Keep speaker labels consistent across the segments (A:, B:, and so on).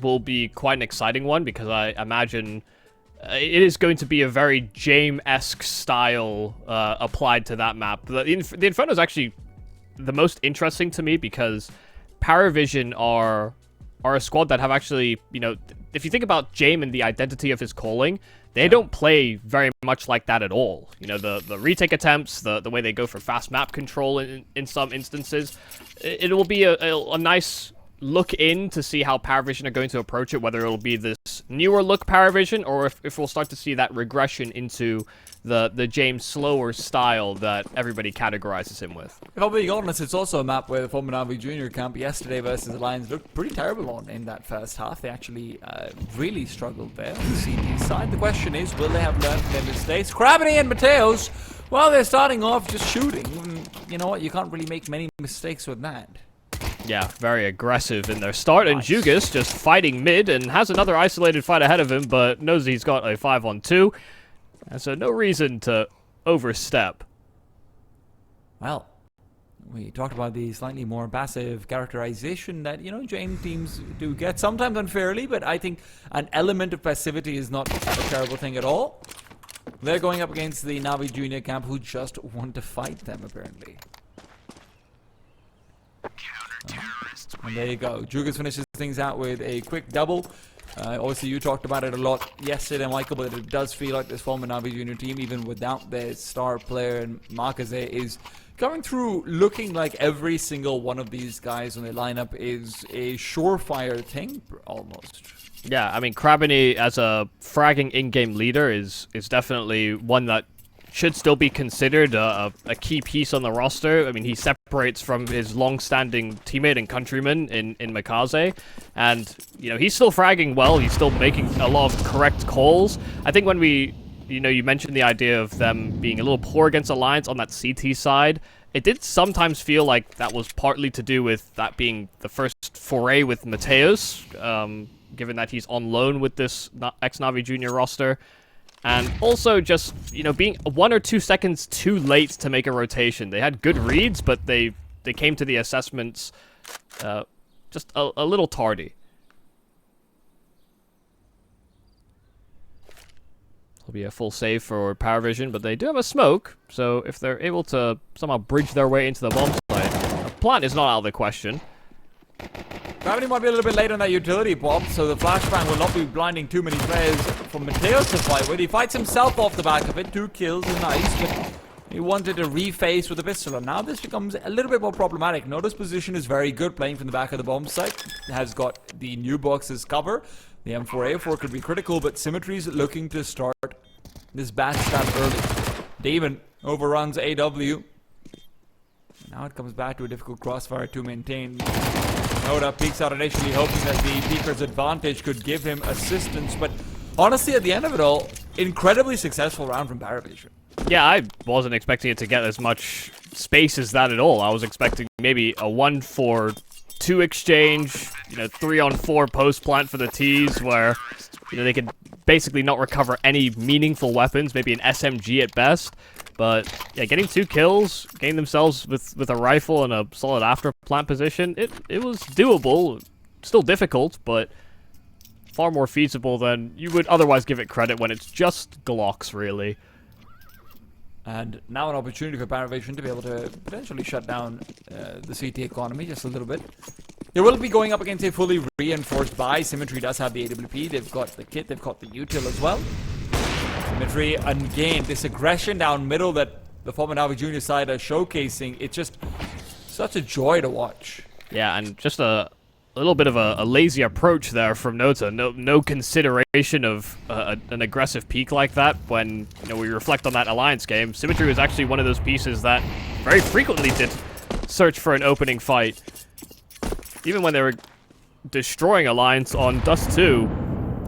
A: will be quite an exciting one because I imagine it is going to be a very Jame-esque style applied to that map. The Inferno is actually the most interesting to me because PARIVISION are a squad that have actually, you know, if you think about Jame and the identity of his calling, they don't play very much like that at all. You know, the retake attempts, the way they go for fast map control in some instances. It will be a nice look in to see how PARIVISION are going to approach it, whether it'll be this newer look PARIVISION or if we'll start to see that regression into the James slower style that everybody categorizes him with.
B: If I'll be honest, it's also a map where the former NAVI Junior camp yesterday versus Alliance looked pretty terrible in that first half. They actually really struggled there on the CT side. The question is, will they have learned from their mistakes? Krabany and Mateos, well, they're starting off just shooting. You know what? You can't really make many mistakes with that.
A: Yeah, very aggressive in their start, and Jugas just fighting mid and has another isolated fight ahead of him, but knows he's got a 5-on-2, and so no reason to overstep.
B: Well, we talked about the slightly more passive characterization that, you know, Jame teams do get, sometimes unfairly, but I think an element of passivity is not a terrible thing at all. They're going up against the NAVI Junior camp who just want to fight them, apparently. And there you go. Jugas finishes things out with a quick double. Obviously, you talked about it a lot yesterday, Michael, but it does feel like this former NAVI Junior team, even without their star player and Markaze, is coming through looking like every single one of these guys on their lineup is a surefire thing, almost.
A: Yeah, I mean, Krabany as a fragging in-game leader is definitely one that should still be considered a key piece on the roster. I mean, he separates from his long-standing teammate and countryman in Markaze, and, you know, he's still fragging well. He's still making a lot of correct calls. I think when you mentioned the idea of them being a little poor against Alliance on that CT side, it did sometimes feel like that was partly to do with that being the first foray with Mateos, given that he's on loan with this ex-NAVI Junior roster. And also just, you know, being 1 or 2 seconds too late to make a rotation. They had good reads, but they came to the assessments just a little tardy. It'll be a full save for PARIVISION, but they do have a smoke, so if they're able to somehow bridge their way into the bomb site, a plant is not out of the question.
B: Gravity might be a little bit late on that utility bomb, so the flashbang will not be blinding too many players for Mateos to fight with. He fights himself off the back of it. 2 kills is nice, but he wanted to reface with a pistol, and now this becomes a little bit more problematic. Notice position is very good, playing from the back of the bomb site. Has got the new box's cover. The M4A4 could be critical, but Symmetry's looking to start this backstab early. Demon overruns AW. Now it comes back to a difficult crossfire to maintain. Noda peeks out initially, hoping that the peeker's advantage could give him assistance, but honestly, at the end of it all, incredibly successful round from PARIVISION.
A: Yeah, I wasn't expecting it to get as much space as that at all. I was expecting maybe a 1-4-2 exchange, you know, 3-on-4 post plant for the T's, where, you know, they could basically not recover any meaningful weapons, maybe an SMG at best. But yeah, getting 2 kills, getting themselves with a rifle and a solid after plant position, it was doable. Still difficult, but far more feasible than you would otherwise give it credit when it's just Glocks, really.
B: And now an opportunity for PARIVISION to be able to potentially shut down the CT economy just a little bit. They will be going up against a fully reinforced buy. Symmetry does have the AWP. They've got the kit. They've got the util as well. Symmetry again, this aggression down middle that the former NAVI Junior side are showcasing. It's just such a joy to watch.
A: Yeah, and just a little bit of a lazy approach there from Nota. No consideration of an aggressive peak like that. When, you know, we reflect on that Alliance game, Symmetry was actually one of those pieces that very frequently did search for an opening fight. Even when they were destroying Alliance on Dust 2,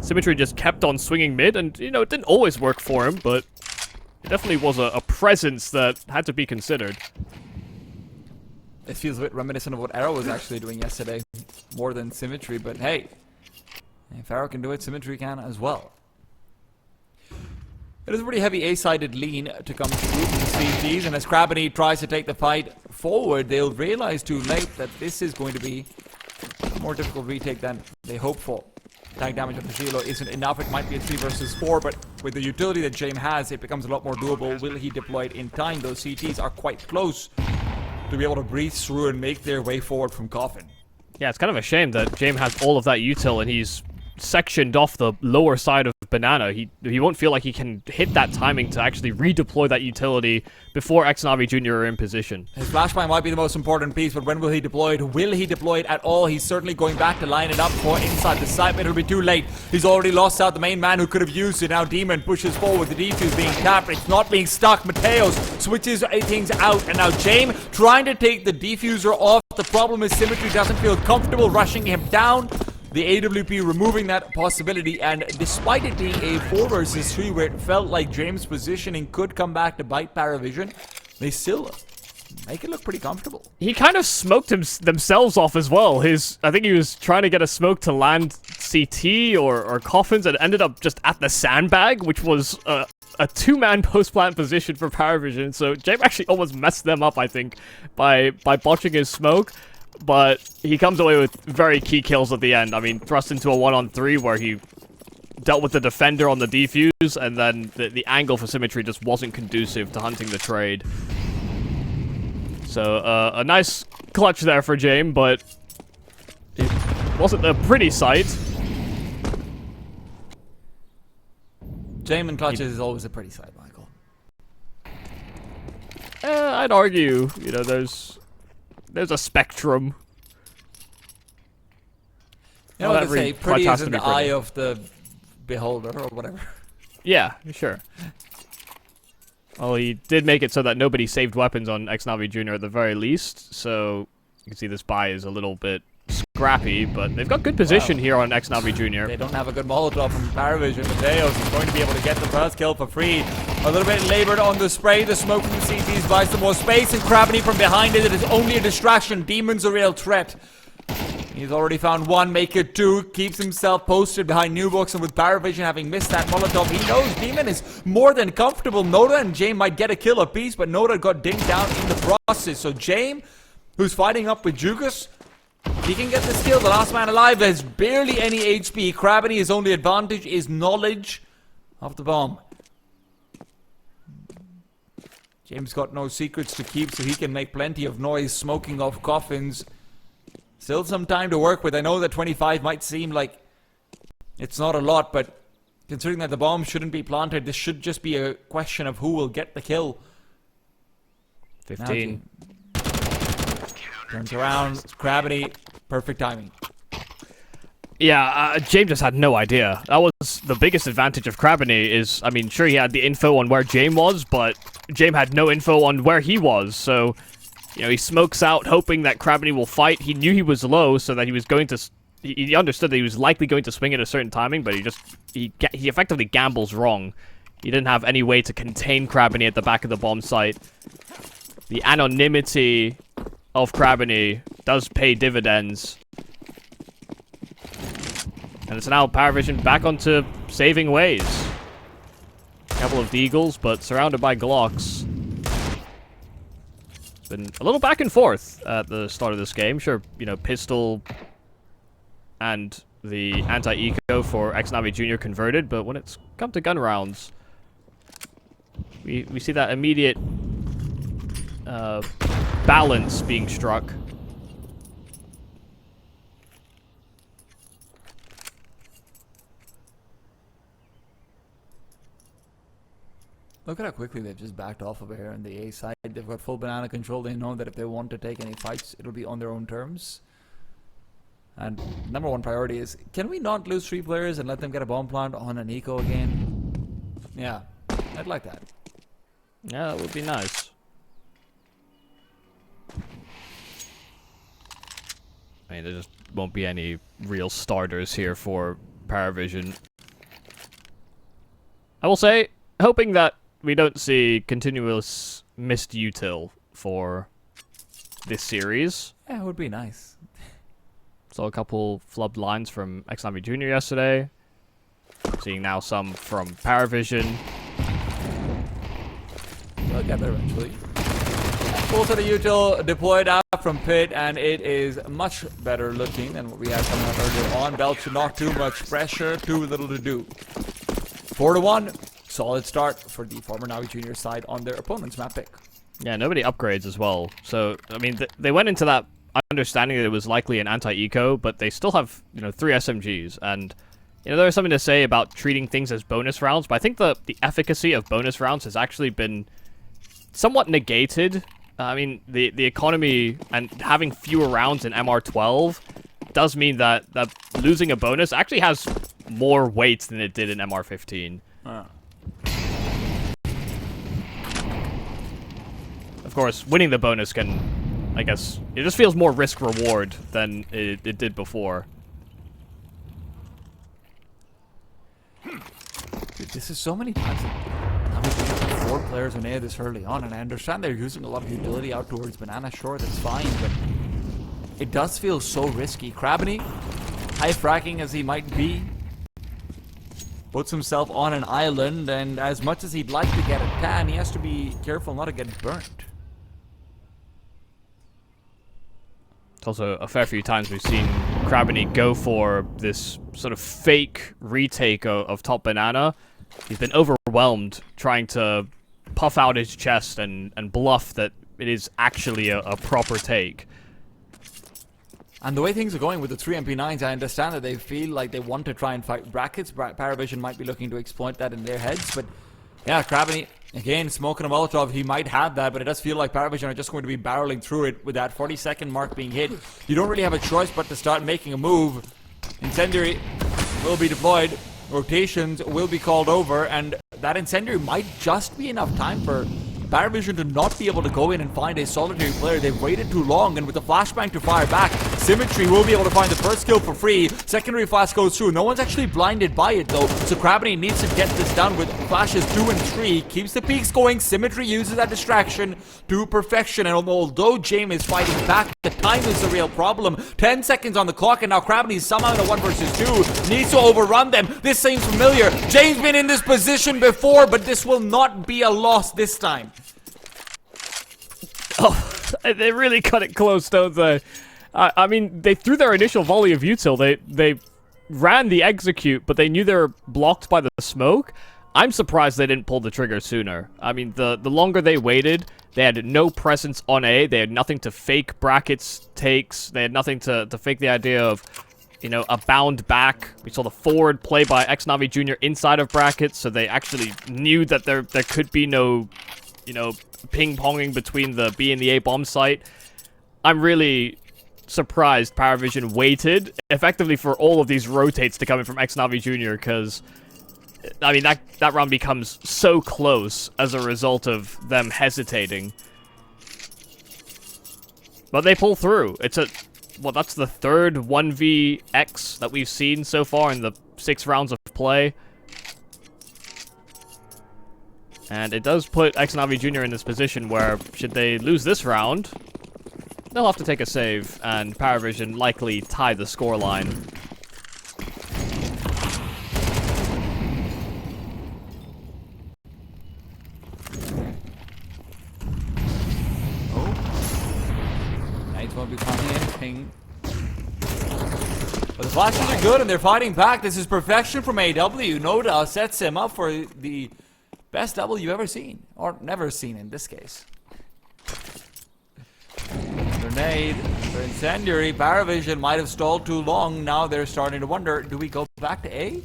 A: Symmetry just kept on swinging mid, and, you know, it didn't always work for him, but it definitely was a presence that had to be considered.
B: It feels a bit reminiscent of what Arrow was actually doing yesterday, more than Symmetry, but hey, if Arrow can do it, Symmetry can as well. It is a pretty heavy A-sided lean to come through from the CTs, and as Krabany tries to take the fight forward, they'll realize too late that this is going to be a more difficult retake than they hoped for. tank damage of the Shilo isn't enough. It might be a 3 versus 4, but with the utility that James has, it becomes a lot more doable. Will he deploy it in time? Those CTs are quite close to be able to breathe through and make their way forward from Coffin.
A: Yeah, it's kind of a shame that James has all of that util and he's sectioned off the lower side of Banana. He won't feel like he can hit that timing to actually redeploy that utility before ex-NAVI Jr. are in position.
B: His flashbang might be the most important piece, but when will he deploy it? Will he deploy it at all? He's certainly going back to line it up for inside the site, but it'll be too late. He's already lost out the main man who could have used it. Now Demon pushes forward, the defuse being tapped. It's not being stuck. Mateos switches things out, and now James trying to take the defuser off. The problem is Symmetry doesn't feel comfortable rushing him down. The AWP removing that possibility, and despite it being a 4 versus 3 where it felt like James' positioning could come back to bite PARIVISION, they still make it look pretty comfortable.
A: He kind of smoked themselves off as well. I think he was trying to get a smoke to land CT or Coffins, and ended up just at the sandbag, which was a 2-man post-plant position for PARIVISION. So James actually almost messed them up, I think, by botching his smoke. But he comes away with very key kills at the end. I mean, thrust into a 1-on-3 where he dealt with the defender on the defuse, and then the angle for Symmetry just wasn't conducive to hunting the trade. So, a nice clutch there for James, but it wasn't a pretty sight.
B: James and clutches is always a pretty sight, Michael.
A: I'd argue, you know, there's a spectrum.
B: You know what they say, pretty is in the eye of the beholder, or whatever.
A: Yeah, sure. Well, he did make it so that nobody saved weapons on ex-NAVI Jr. at the very least, so you can see this buy is a little bit scrappy, but they've got good position here on ex-NAVI Jr.
B: They don't have a good Molotov from PARIVISION. Mateos is going to be able to get the first kill for free. A little bit labored on the spray. The smoke from the CTs buys some more space, and Krabany from behind it. It is only a distraction. Demon's a real threat. He's already found 1, make it 2, keeps himself posted behind Nubox, and with PARIVISION having missed that Molotov, he knows Demon is more than comfortable. Noda and James might get a kill apiece, but Noda got dinged down in the process. So James, who's fighting up with Jukas, he can get this kill. The last man alive has barely any HP. Krabany, his only advantage is knowledge of the bomb. James got no secrets to keep, so he can make plenty of noise smoking off coffins. Still some time to work with. I know that 25 might seem like it's not a lot, but considering that the bomb shouldn't be planted, this should just be a question of who will get the kill.
A: 15.
B: Turns around, Krabany, perfect timing.
A: Yeah, James just had no idea. That was the biggest advantage of Krabany is, I mean, sure he had the info on where James was, but James had no info on where he was, so, you know, he smokes out hoping that Krabany will fight. He knew he was low, so that he was going to, he understood that he was likely going to swing at a certain timing, but he effectively gambles wrong. He didn't have any way to contain Krabany at the back of the bomb site. The anonymity of Krabany does pay dividends. And it's now PARIVISION back onto saving ways. A couple of Deagles, but surrounded by Glocks. Been a little back and forth at the start of this game. Sure, you know, pistol and the anti-eco for ex-NAVI Jr. converted, but when it's come to gun rounds, we see that immediate balance being struck.
B: Look at how quickly they've just backed off of here on the A side. They've got full banana control. They know that if they want to take any fights, it'll be on their own terms. And number one priority is, can we not lose 3 players and let them get a bomb plant on an eco again? Yeah, I'd like that.
A: Yeah, that would be nice. I mean, there just won't be any real starters here for PARIVISION. I will say, hoping that we don't see continuous missed util for this series.
B: Yeah, it would be nice.
A: Saw a couple flubbed lines from ex-NAVI Jr. yesterday. Seeing now some from PARIVISION.
B: We'll get there eventually. Full set of util deployed after shot from Pit, and it is much better looking than what we had coming up earlier on. Belch, not too much pressure, too little to do. 4-1, solid start for the former NAVI Junior side on their opponent's map pick.
A: Yeah, nobody upgrades as well. So, I mean, they went into that understanding that it was likely an anti-eco, but they still have, 3 SMGs. And, there's something to say about treating things as bonus rounds, but I think the efficacy of bonus rounds has actually been somewhat negated. I mean, the economy and having fewer rounds in MR12 does mean that losing a bonus actually has more weight than it did in MR15. Of course, winning the bonus can, I guess, it just feels more risk-reward than it did before.
B: Dude, this is so many times that 4 players on A this early on, and I understand they're using a lot of utility out towards Banana. Sure, that's fine, but it does feel so risky. Krabany, high fracking as he might be, puts himself on an island, and as much as he'd like to get a tan, he has to be careful not to get burnt.
A: It's also a fair few times we've seen Krabany go for this sort of fake retake of top Banana. He's been overwhelmed trying to puff out his chest and bluff that it is actually a proper take.
B: And the way things are going with the 3 MP9s, I understand that they feel like they want to try and fight brackets. PARIVISION might be looking to exploit that in their heads, but yeah, Krabany, again, smoking a Molotov, he might have that, but it does feel like PARIVISION are just going to be barreling through it with that 40-second mark being hit. You don't really have a choice but to start making a move. Incendiary will be deployed, rotations will be called over, and that Incendiary might just be enough time for PARIVISION to not be able to go in and find a solitary player. They've waited too long, and with the flashbang to fire back, Symmetry will be able to find the first kill for free. Secondary flash goes through. No one's actually blinded by it, though, so Krabany needs to get this done with flashes 2 and 3. Keeps the peaks going. Symmetry uses that distraction to perfection, and although James is fighting back, the time is the real problem. 10 seconds on the clock, and now Krabany's somehow in a 1 versus 2. Needs to overrun them. This seems familiar. James been in this position before, but this will not be a loss this time.
A: Oh, they really cut it close, don't they? I mean, they threw their initial volley of util. They ran the execute, but they knew they were blocked by the smoke. I'm surprised they didn't pull the trigger sooner. I mean, the longer they waited, they had no presence on A. They had nothing to fake brackets takes. They had nothing to fake the idea of, a bound back. We saw the forward play by ex-NAVI Junior inside of brackets, so they actually knew that there could be no, ping-ponging between the B and the A bomb site. I'm really surprised PARIVISION waited effectively for all of these rotates to come in from ex-NAVI Junior, because I mean that round becomes so close as a result of them hesitating. But they pull through. It's that's the third 1vx that we've seen so far in the 6 rounds of play. And it does put ex-NAVI Junior in this position where, should they lose this round, they'll have to take a save, and PARIVISION likely tie the scoreline.
B: Oh. Knights won't be coming in. Ping. But the flashes are good, and they're fighting back. This is perfection from AW. Noda sets him up for the best double you've ever seen. Or never seen in this case. Grenade for Incendiary. PARIVISION might have stalled too long. Now they're starting to wonder, do we go back to A?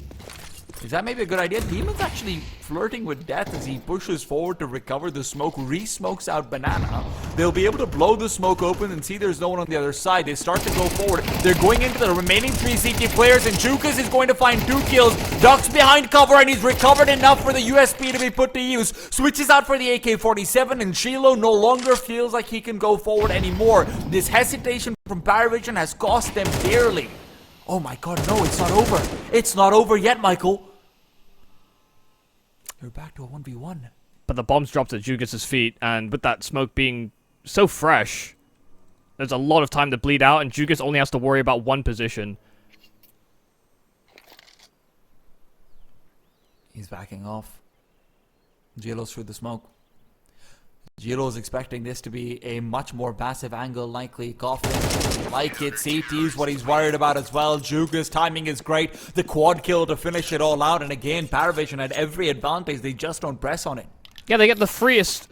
B: Is that maybe a good idea? Demon's actually flirting with death as he pushes forward to recover the smoke, re-smokes out Banana. They'll be able to blow the smoke open and see there's no one on the other side. They start to go forward. They're going into the remaining 3 CT players, and Jukas is going to find 2 kills. Ducks behind cover, and he's recovered enough for the USP to be put to use. Switches out for the AK-47, and Shiloh no longer feels like he can go forward anymore. This hesitation from PARIVISION has cost them dearly. Oh my god, no, it's not over. It's not over yet, Michael. They're back to a 1v1.
A: But the bomb's dropped at Jugas' feet, and with that smoke being so fresh, there's a lot of time to bleed out, and Jugas only has to worry about 1 position.
B: He's backing off. Jilo's through the smoke. Giro's expecting this to be a much more massive angle, likely. Coffin, like it. CT is what he's worried about as well. Juga's timing is great. The quad kill to finish it all out. And again, PARIVISION had every advantage. They just don't press on it.
A: Yeah, they get the freest,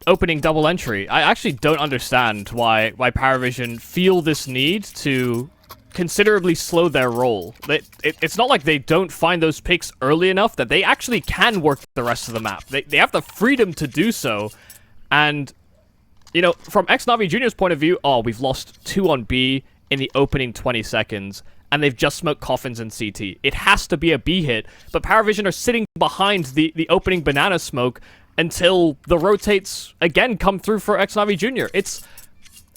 A: opening double entry. I actually don't understand why PARIVISION feel this need to considerably slow their roll. It's not like they don't find those picks early enough that they actually can work the rest of the map. They have the freedom to do so. And, you know, from ex-NAVI Junior's point of view, we've lost 2 on B in the opening 20 seconds, and they've just smoked coffins and CT. It has to be a B hit, but PARIVISION are sitting behind the opening banana smoke until the rotates again come through for ex-NAVI Junior. It's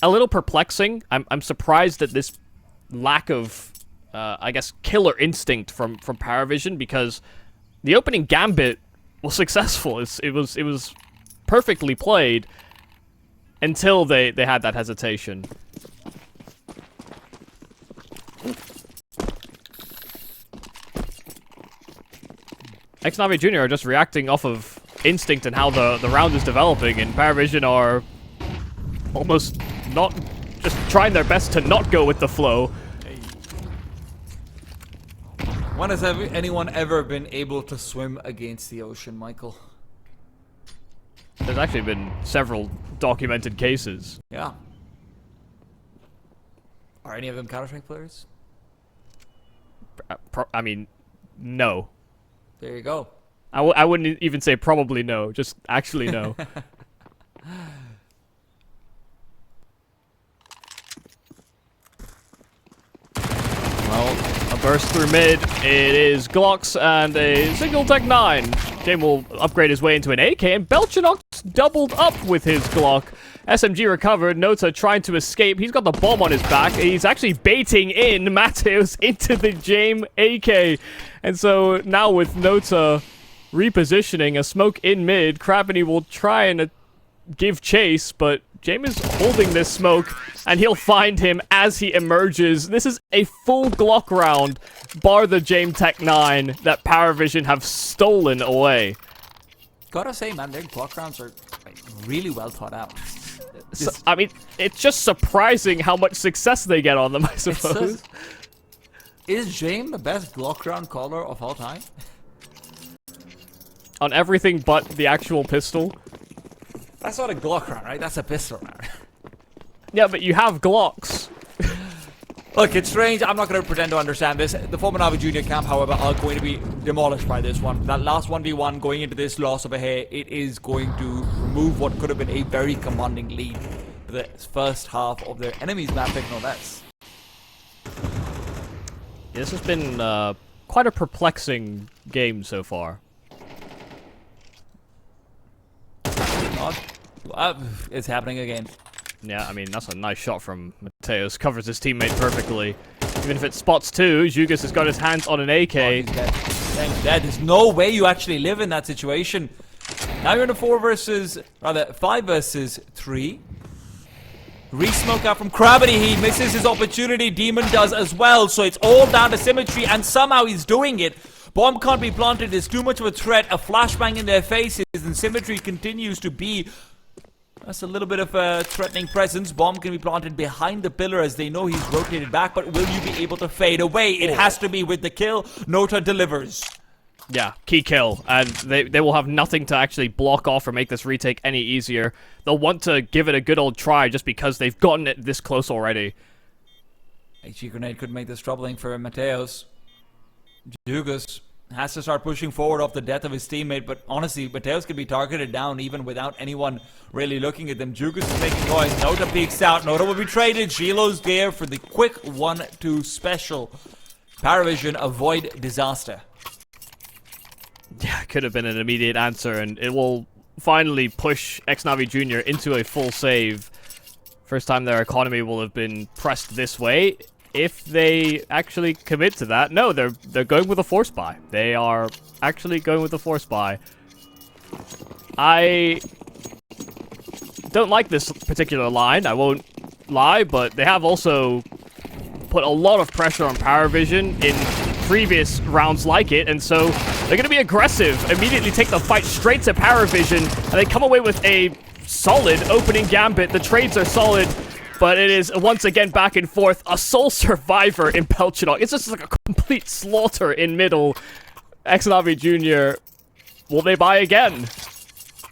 A: a little perplexing. I'm surprised at this lack of, I guess, killer instinct from PARIVISION, because the opening gambit was successful. It was perfectly played until they had that hesitation. ex-NAVI Junior are just reacting off of instinct and how the round is developing, and PARIVISION are almost not just trying their best to not go with the flow.
B: When has anyone ever been able to swim against the ocean, Michael?
A: There's actually been several documented cases.
B: Yeah. Are any of them Counter-Strike players?
A: I mean, no.
B: There you go.
A: I wouldn't even say probably no, just actually no. Well, a burst through mid. It is Glocks and a single Tech 9. Jame will upgrade his way into an AK, and Belchinox doubled up with his Glock. SMG recovered. Nota trying to escape. He's got the bomb on his back. He's actually baiting in Mateus into the Jame AK. And so now with Nota repositioning, a smoke in mid, Crabini will try and give chase, but Jame is holding this smoke, and he'll find him as he emerges. This is a full Glock round, bar the Jame Tech 9 that PARIVISION have stolen away.
B: Gotta say, man, their Glock rounds are really well thought out.
A: So, I mean, it's just surprising how much success they get on them, I suppose.
B: Is Jame the best Glock round caller of all time?
A: On everything but the actual pistol.
B: That's not a Glock round, right? That's a pistol round.
A: Yeah, but you have Glocks.
B: Look, it's strange. I'm not going to pretend to understand this. The former NAVI Junior camp, however, are going to be demolished by this one. That last 1v1 going into this loss of a hair, it is going to remove what could have been a very commanding lead for the first half of their enemy's map pick, no less.
A: This has been quite a perplexing game so far.
B: It's happening again.
A: Yeah, I mean, that's a nice shot from Mateus. Covers his teammate perfectly. Even if it spots 2, Jugas has got his hands on an AK.
B: Oh, he's dead. He's dead. There's no way you actually live in that situation. Now you're in a 5 versus 3. Re-smoke out from Crabini. He misses his opportunity. Demon does as well. So it's all down to symmetry, and somehow he's doing it. Bomb can't be planted. It's too much of a threat. A flashbang in their faces, and symmetry continues to be... That's a little bit of a threatening presence. Bomb can be planted behind the pillar as they know he's rotated back, but will you be able to fade away? It has to be with the kill. Nota delivers.
A: Yeah, key kill. And they will have nothing to actually block off or make this retake any easier. They'll want to give it a good old try just because they've gotten it this close already.
B: HE grenade could make this troubling for Mateus. Jugas has to start pushing forward off the death of his teammate, but honestly, Mateus could be targeted down even without anyone really looking at them. Jugas is making noise. Nota peeks out. Nota will be traded. Shiloh's there for the quick 1-2 special. PARIVISION avoid disaster.
A: Yeah, could have been an immediate answer, and it will finally push ex-NAVI Junior into a full save. First time their economy will have been pressed this way. If they actually commit to that, no, they're going with a force buy. They are actually going with a force buy. I don't like this particular line, I won't lie, but they have also put a lot of pressure on PARIVISION in previous rounds like it, and so they're going to be aggressive, immediately take the fight straight to PARIVISION, and they come away with a solid opening gambit. The trades are solid, but it is once again back and forth. A sole survivor in Belchinok. It's just like a complete slaughter in middle. ex-NAVI Jr. Will they buy again?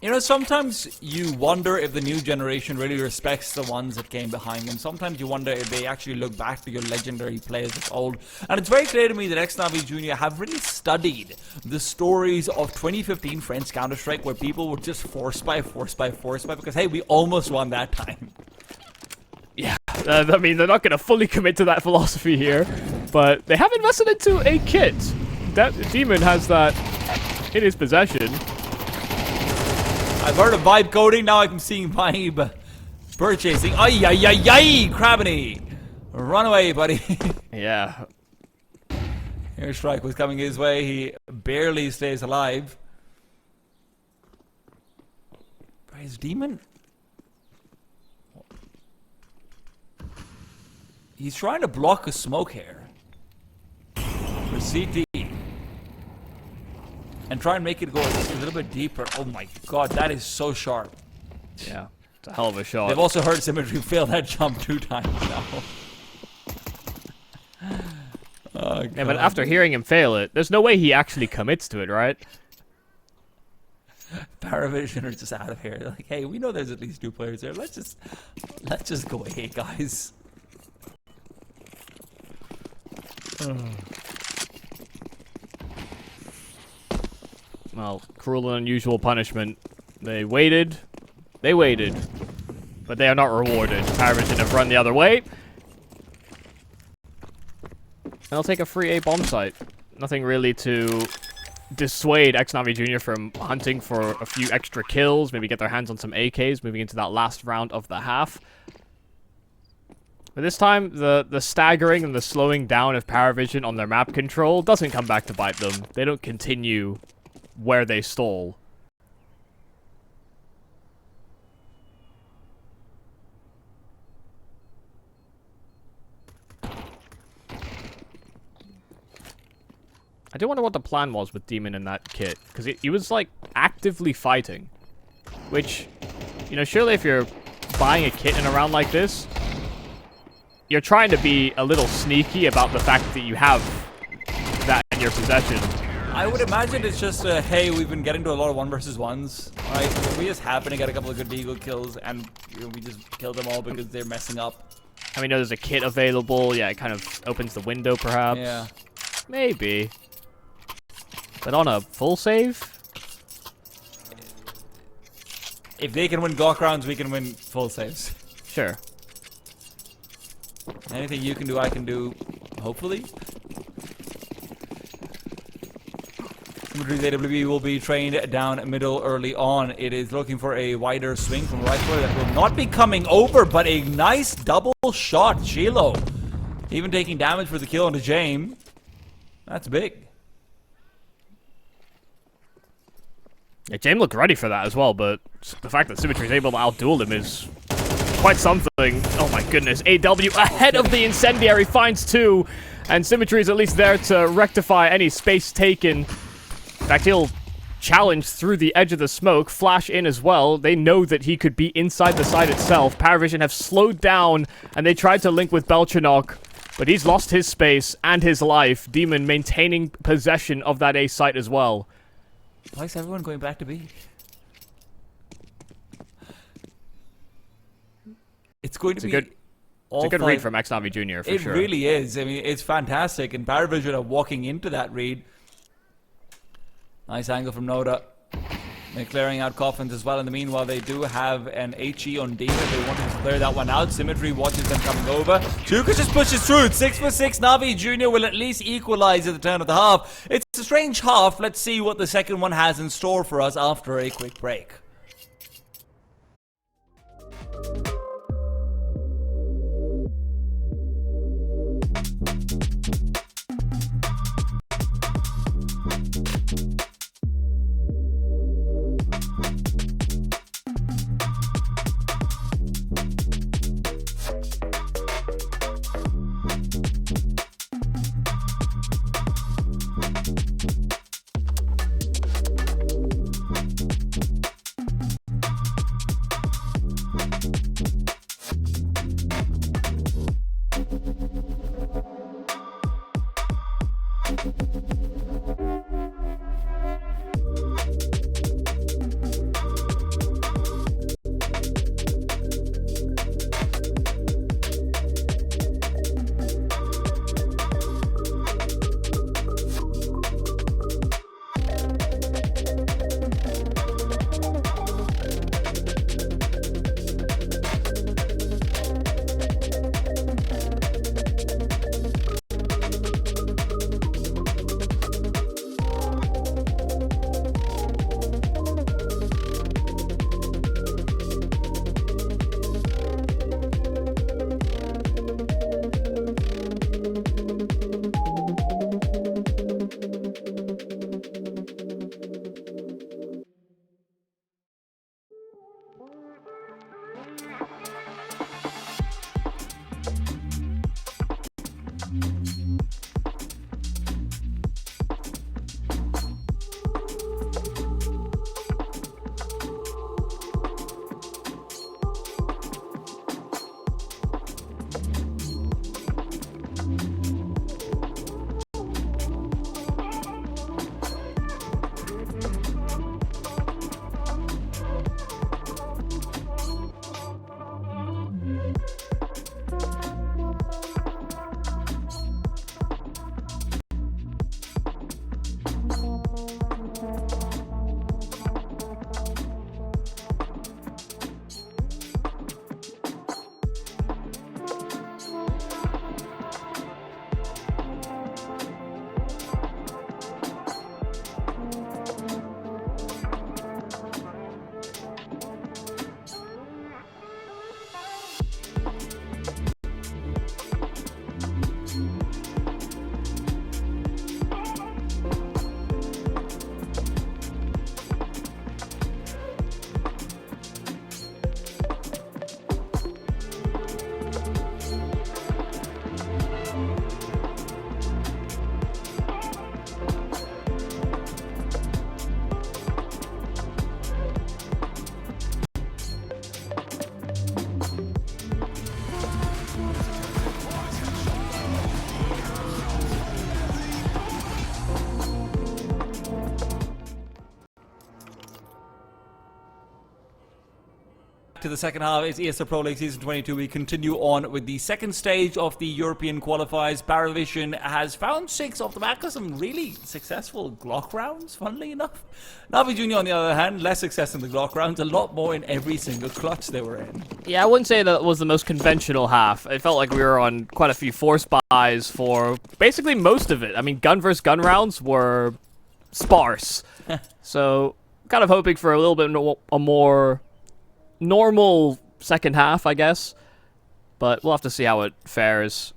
B: You know, sometimes you wonder if the new generation really respects the ones that came behind them. Sometimes you wonder if they actually look back to your legendary players of old. And it's very clear to me that ex-NAVI Jr. have really studied the stories of 2015 French Counter-Strike, where people were just force buy, because, hey, we almost won that time.
A: Yeah, I mean, they're not going to fully commit to that philosophy here, but they have invested into a kit. That Demon has that in his possession.
B: I've heard of vibe coding, now I'm seeing vibe purchasing. Ay, ay, ay, ay, Crabini! Run away, buddy.
A: Yeah.
B: Airstrike was coming his way, he barely stays alive. Is Demon? He's trying to block a smoke here. For CT. And try and make it go a little bit deeper. Oh my god, that is so sharp.
A: Yeah, it's a hell of a shot.
B: They've also heard Symmetry fail that jump 2 times now. Oh,
A: yeah, but after hearing him fail it, there's no way he actually commits to it, right?
B: PARIVISION are just out of here. They're like, hey, we know there's at least 2 players there. Let's just go away, guys.
A: Well, cruel and unusual punishment. They waited, but they are not rewarded. PARIVISION have run the other way. And they'll take a free A bomb site. Nothing really to dissuade ex-NAVI Jr. from hunting for a few extra kills, maybe get their hands on some AKs, moving into that last round of the half. But this time, the staggering and the slowing down of PARIVISION on their map control doesn't come back to bite them. They don't continue where they stole. I do wonder what the plan was with Demon in that kit, because he was like actively fighting, which, you know, surely if you're buying a kit in a round like this, you're trying to be a little sneaky about the fact that you have that in your possession.
B: I would imagine it's just hey, we've been getting to a lot of 1 versus 1s, right? We just happen to get a couple of good Deagle kills, and you know, we just kill them all because they're messing up.
A: I mean, there's a kit available. Yeah, it kind of opens the window, perhaps.
B: Yeah.
A: Maybe. But on a full save?
B: If they can win Gawk rounds, we can win full saves.
A: Sure.
B: Anything you can do, I can do, hopefully. Symmetry's AWB will be trained down middle early on. It is looking for a wider swing from right foot that will not be coming over, but a nice double shot. Shiloh even taking damage for the kill onto Jame. That's big.
A: Yeah, Jame looked ready for that as well, but the fact that Symmetry is able to outduel him is quite something. Oh my goodness. AW ahead of the Incendiary finds 2, and Symmetry is at least there to rectify any space taken. In fact, he'll challenge through the edge of the smoke, flash in as well. They know that he could be inside the site itself. PARIVISION have slowed down, and they tried to link with Belchinok, but he's lost his space and his life. Demon maintaining possession of that A site as well.
B: Why is everyone going back to B? It's going to be
A: It's a good read from ex-NAVI Jr. for sure.
B: It really is. I mean, it's fantastic, and PARIVISION are walking into that read. Nice angle from Noda. They're clearing out coffins as well. In the meanwhile, they do have an HE on Demon. They want to clear that one out. Symmetry watches them coming over. Juka just pushes through. 6 for 6. Navi Jr. will at least equalize at the turn of the half. It's a strange half. Let's see what the second one has in store for us after a quick break. to the second half. It's ESL Pro League Season 22. We continue on with the second stage of the European qualifiers. PARIVISION has found 6 off the back of some really successful Glock rounds, funnily enough. NAVI Junior, on the other hand, less success in the Glock rounds, a lot more in every single clutch they were in.
A: Yeah, I wouldn't say that was the most conventional half. It felt like we were on quite a few force buys for basically most of it. I mean, gun versus gun rounds were sparse. So, kind of hoping for a little bit a more normal second half, I guess. But we'll have to see how it fares.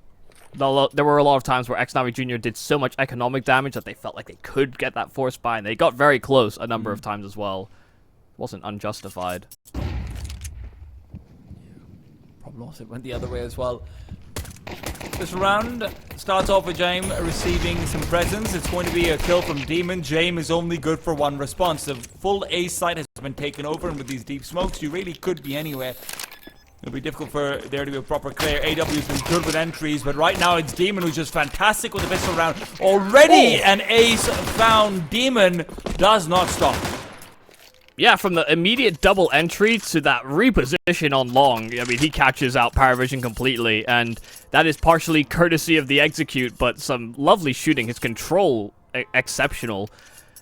A: There were a lot of times where ex-NAVI Junior did so much economic damage that they felt like they could get that force buy, and they got very close a number of times as well. Wasn't unjustified.
B: Problem was it went the other way as well. This round starts off with James receiving some presents. It's going to be a kill from Demon. James is only good for one response. The full A site has been taken over, and with these deep smokes, you really could be anywhere. It'll be difficult for there to be a proper clear. AW's been good with entries, but right now it's Demon who's just fantastic with the pistol round. Already an ace found. Demon does not stop.
A: Yeah, from the immediate double entry to that reposition on long, I mean, he catches out PARIVISION completely, and that is partially courtesy of the execute, but some lovely shooting. His control, exceptional.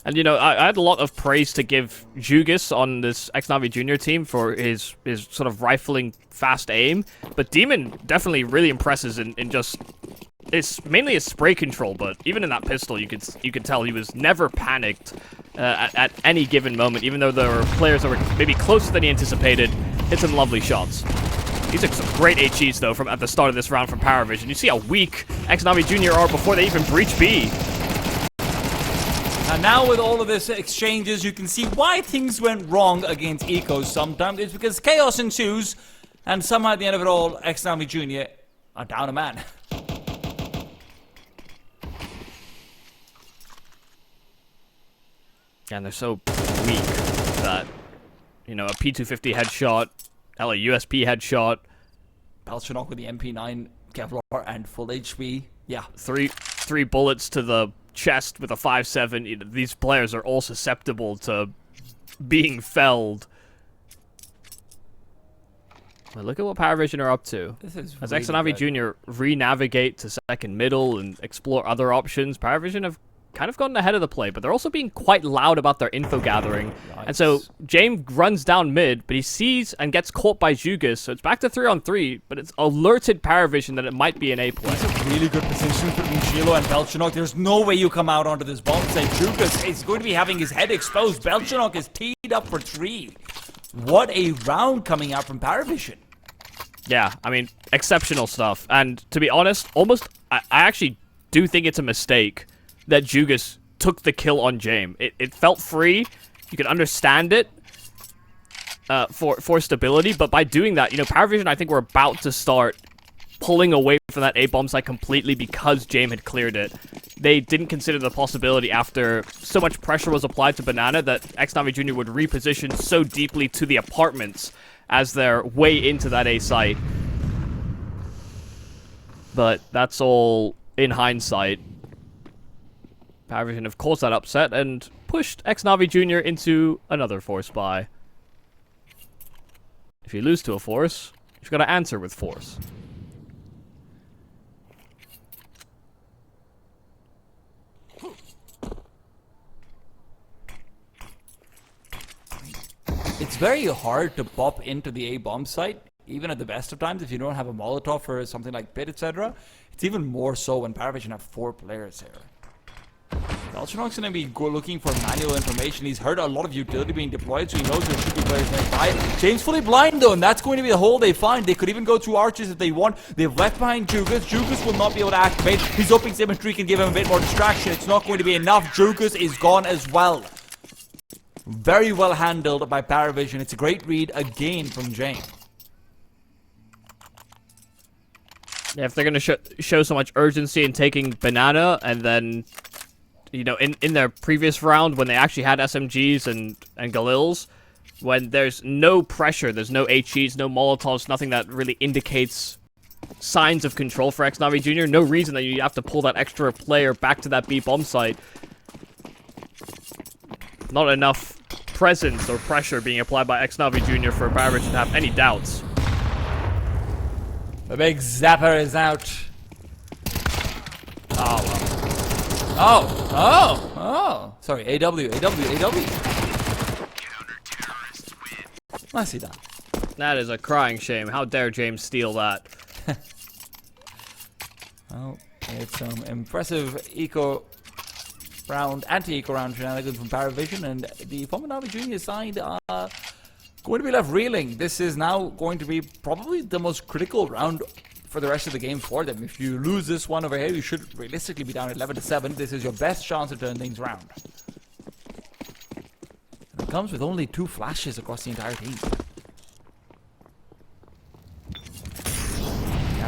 A: And, you know, I had a lot of praise to give Jugas on this ex-NAVI Junior team for his sort of rifling fast aim, but Demon definitely really impresses in just... It's mainly his spray control, but even in that pistol, you could tell he was never panicked at any given moment, even though there were players that were maybe closer than he anticipated. Hit some lovely shots. He took some great HEs, though, at the start of this round from PARIVISION. You see how weak ex-NAVI Junior are before they even breach B.
B: And now with all of this exchanges, you can see why things went wrong against Ecos sometimes. It's because chaos ensues, and somehow at the end of it all, ex-NAVI Junior are down a man.
A: And they're so weak that, you know, a P250 headshot, a USP headshot.
B: Belchanok with the MP9, Kevlar, and full HP. Yeah.
A: Three bullets to the chest with a 5.7. You know, these players are all susceptible to being felled. Well, look at what PARIVISION are up to.
B: This is
A: As
B: really
A: ex-NAVI Junior re-navigate to second middle and explore other options, PARIVISION have kind of gotten ahead of the play, but they're also being quite loud about their info gathering. Yikes. And so James runs down mid, but he sees and gets caught by Jugas, so it's back to 3-on-3, but it's alerted PARIVISION that it might be an A play.
B: These are really good positions between Shilo and Belchanok. There's no way you come out onto this bomb site. Jugas is going to be having his head exposed. Belchanok is teed up for 3. What a round coming out from PARIVISION.
A: Yeah, I mean, exceptional stuff. And to be honest, I actually do think it's a mistake that Jugas took the kill on James. It felt free. You could understand it for stability, but by doing that, you know, PARIVISION, I think we're about to start pulling away from that A-bomb site completely because James had cleared it. They didn't consider the possibility after so much pressure was applied to Banana that ex-NAVI Junior would reposition so deeply to the apartments as their way into that A site. But that's all in hindsight. PARIVISION have caused that upset and pushed ex-NAVI Junior into another force buy. If you lose to a force, you've got to answer with force.
B: It's very hard to pop into the A-bomb site, even at the best of times, if you don't have a Molotov or something like Pit, etc. It's even more so when PARIVISION have 4 players here. Belchanok's going to be looking for manual information. He's heard a lot of utility being deployed, so he knows there should be players nearby. James fully blind, though, and that's going to be the hole they find. They could even go through arches if they want. They've left behind Jugas. Jugas will not be able to activate. He's hoping Symmetry can give him a bit more distraction. It's not going to be enough. Jugas is gone as well. Very well handled by PARIVISION. It's a great read again from James.
A: Yeah, if they're going to show so much urgency in taking Banana, and then, you know, in their previous round when they actually had SMGs and Galils, when there's no pressure, there's no HEs, no Molotovs, nothing that really indicates signs of control for ex-NAVI Junior, no reason that you have to pull that extra player back to that B bomb site. Not enough presence or pressure being applied by ex-NAVI Jr. for PARIVISION to have any doubts.
B: The big zapper is out. Oh, well. Oh. Sorry, AW. I see that.
A: That is a crying shame. How dare James steal that?
B: Oh, it's some impressive anti-eco round shenanigans from PARIVISION, and the former NAVI Junior side are going to be left reeling. This is now going to be probably the most critical round for the rest of the game for them. If you lose this one over here, you should realistically be down 11-7. This is your best chance to turn things around. And it comes with only 2 flashes across the entire team.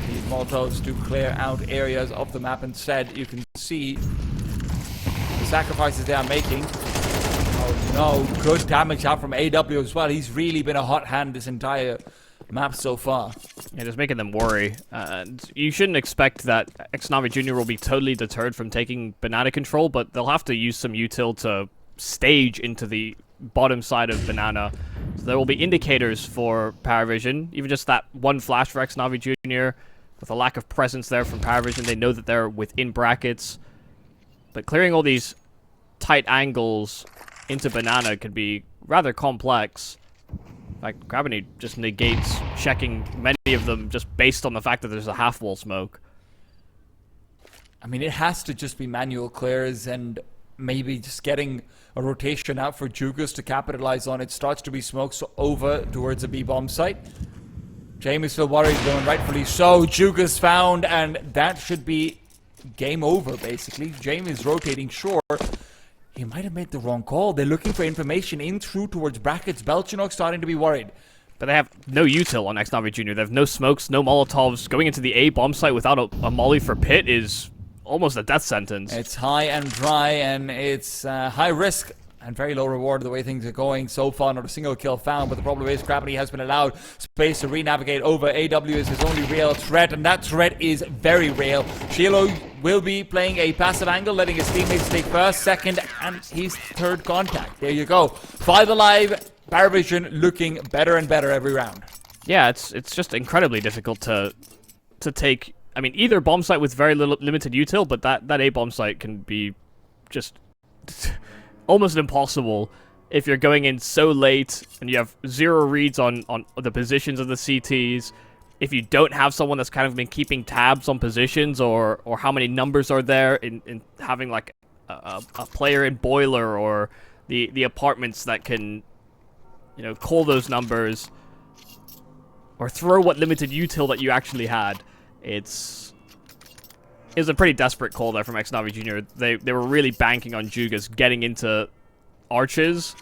B: These Molotovs to clear out areas of the map. Instead, you can see the sacrifices they are making. Oh no, good damage out from AW as well. He's really been a hot hand this entire map so far.
A: Yeah, just making them worry. And you shouldn't expect that ex-NAVI Jr. will be totally deterred from taking banana control, but they'll have to use some util to stage into the bottom side of banana. So there will be indicators for PARIVISION. Even just that one flash for ex-NAVI Jr. With a lack of presence there from PARIVISION, they know that they're within brackets. But clearing all these tight angles into banana could be rather complex. In fact, Gravity just negates checking many of them just based on the fact that there's a half-wall smoke.
B: I mean, it has to just be manual clears and maybe just getting a rotation out for Jugas to capitalize on it. Starts to be smoked over towards the B-bomb site. James is still worried, though, and rightfully so. Jugas found, and that should be game over, basically. James is rotating short. He might have made the wrong call. They're looking for information in through towards brackets. Belchinok starting to be worried.
A: But they have no util on ex-NAVI Jr. They have no smokes, no Molotovs. Going into the A bomb site without a molly for pit is almost a death sentence.
B: It's high and dry, and it's high risk and very low reward the way things are going so far. Not a single kill found, but the problem is Gravity has been allowed space to re-navigate over. AW is his only real threat, and that threat is very real. Shielo will be playing a passive angle, letting his teammates take first, second, and his third contact. There you go. 5 alive. PARIVISION looking better and better every round.
A: Yeah, it's just incredibly difficult to take. I mean, either bomb site with very limited util, but that A bomb site can be just almost impossible if you're going in so late and you have 0 reads on the positions of the CTs. If you don't have someone that's kind of been keeping tabs on positions or how many numbers are there in having like a player in boiler or the apartments that can, you know, call those numbers or throw what limited util that you actually had. It was a pretty desperate call there from ex-NAVI Jr. They were really banking on Jugas getting into arches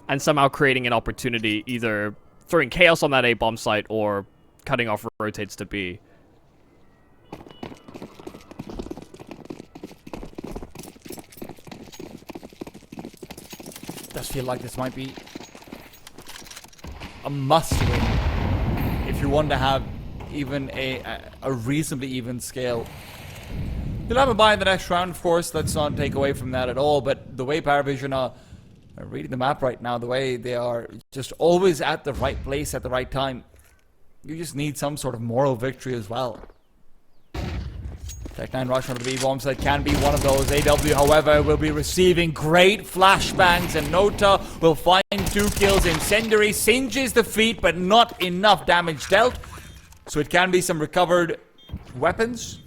A: and somehow creating an opportunity, either throwing chaos on that A bomb site or cutting off rotates to B.
B: Does feel like this might be a must win if you want to have even a reasonably even scale. You'll have a buy in the next round, of course. Let's not take away from that at all. But the way PARIVISION are reading the map right now, the way they are just always at the right place at the right time, you just need some sort of moral victory as well. Tech9 rush onto the B-bomb site can be one of those. AW, however, will be receiving great flashbangs, and Nota will find 2 kills. Incendiary singes the feet, but not enough damage dealt. So it can be some recovered weapons.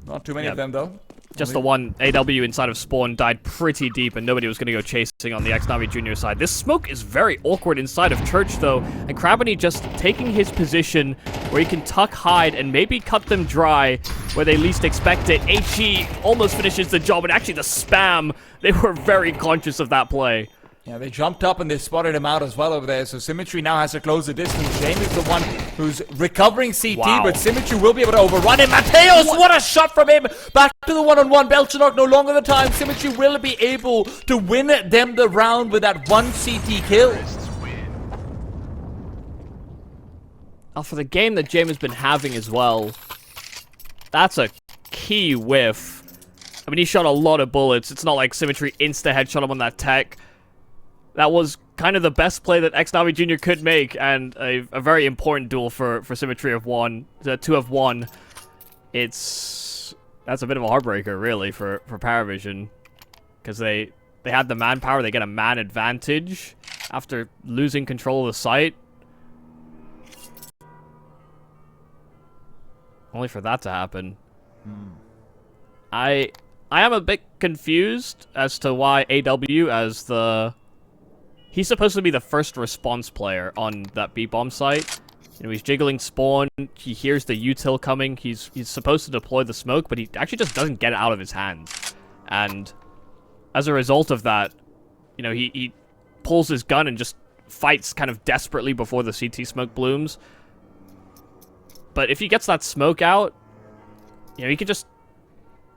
B: Not too many of them, though.
A: Just the one AW inside of spawn died pretty deep, and nobody was going to go chasing on the ex-NAVI Jr. side. This smoke is very awkward inside of Church, though, and Krabany just taking his position where he can tuck, hide, and maybe cut them dry where they least expect it. HE almost finishes the job, and actually the spam, they were very conscious of that play.
B: Yeah, they jumped up and they spotted him out as well over there, so Symmetry now has to close the distance. James is the one who's recovering CT, but Symmetry will be able to overrun him. Mateos, what a shot from him! Back to the one-on-one. Belchinok no longer the time. Symmetry will be able to win them the round with that 1 CT kill.
A: Now, for the game that James has been having as well, that's a key whiff. I mean, he shot a lot of bullets. It's not like Symmetry insta-headshot him on that tech. That was kind of the best play that ex-NAVI Jr. could make, and a very important duel for Symmetry of 1, 2 of 1. That's a bit of a heartbreaker, really, for PARIVISION, because they had the manpower. They get a man advantage after losing control of the site. Only for that to happen. I am a bit confused as to why AW as the... He's supposed to be the first response player on that B-bomb site. You know, he's jiggling spawn, he hears the util coming, he's supposed to deploy the smoke, but he actually just doesn't get it out of his hands. And as a result of that, you know, he pulls his gun and just fights kind of desperately before the CT smoke blooms. But if he gets that smoke out, you know, he could just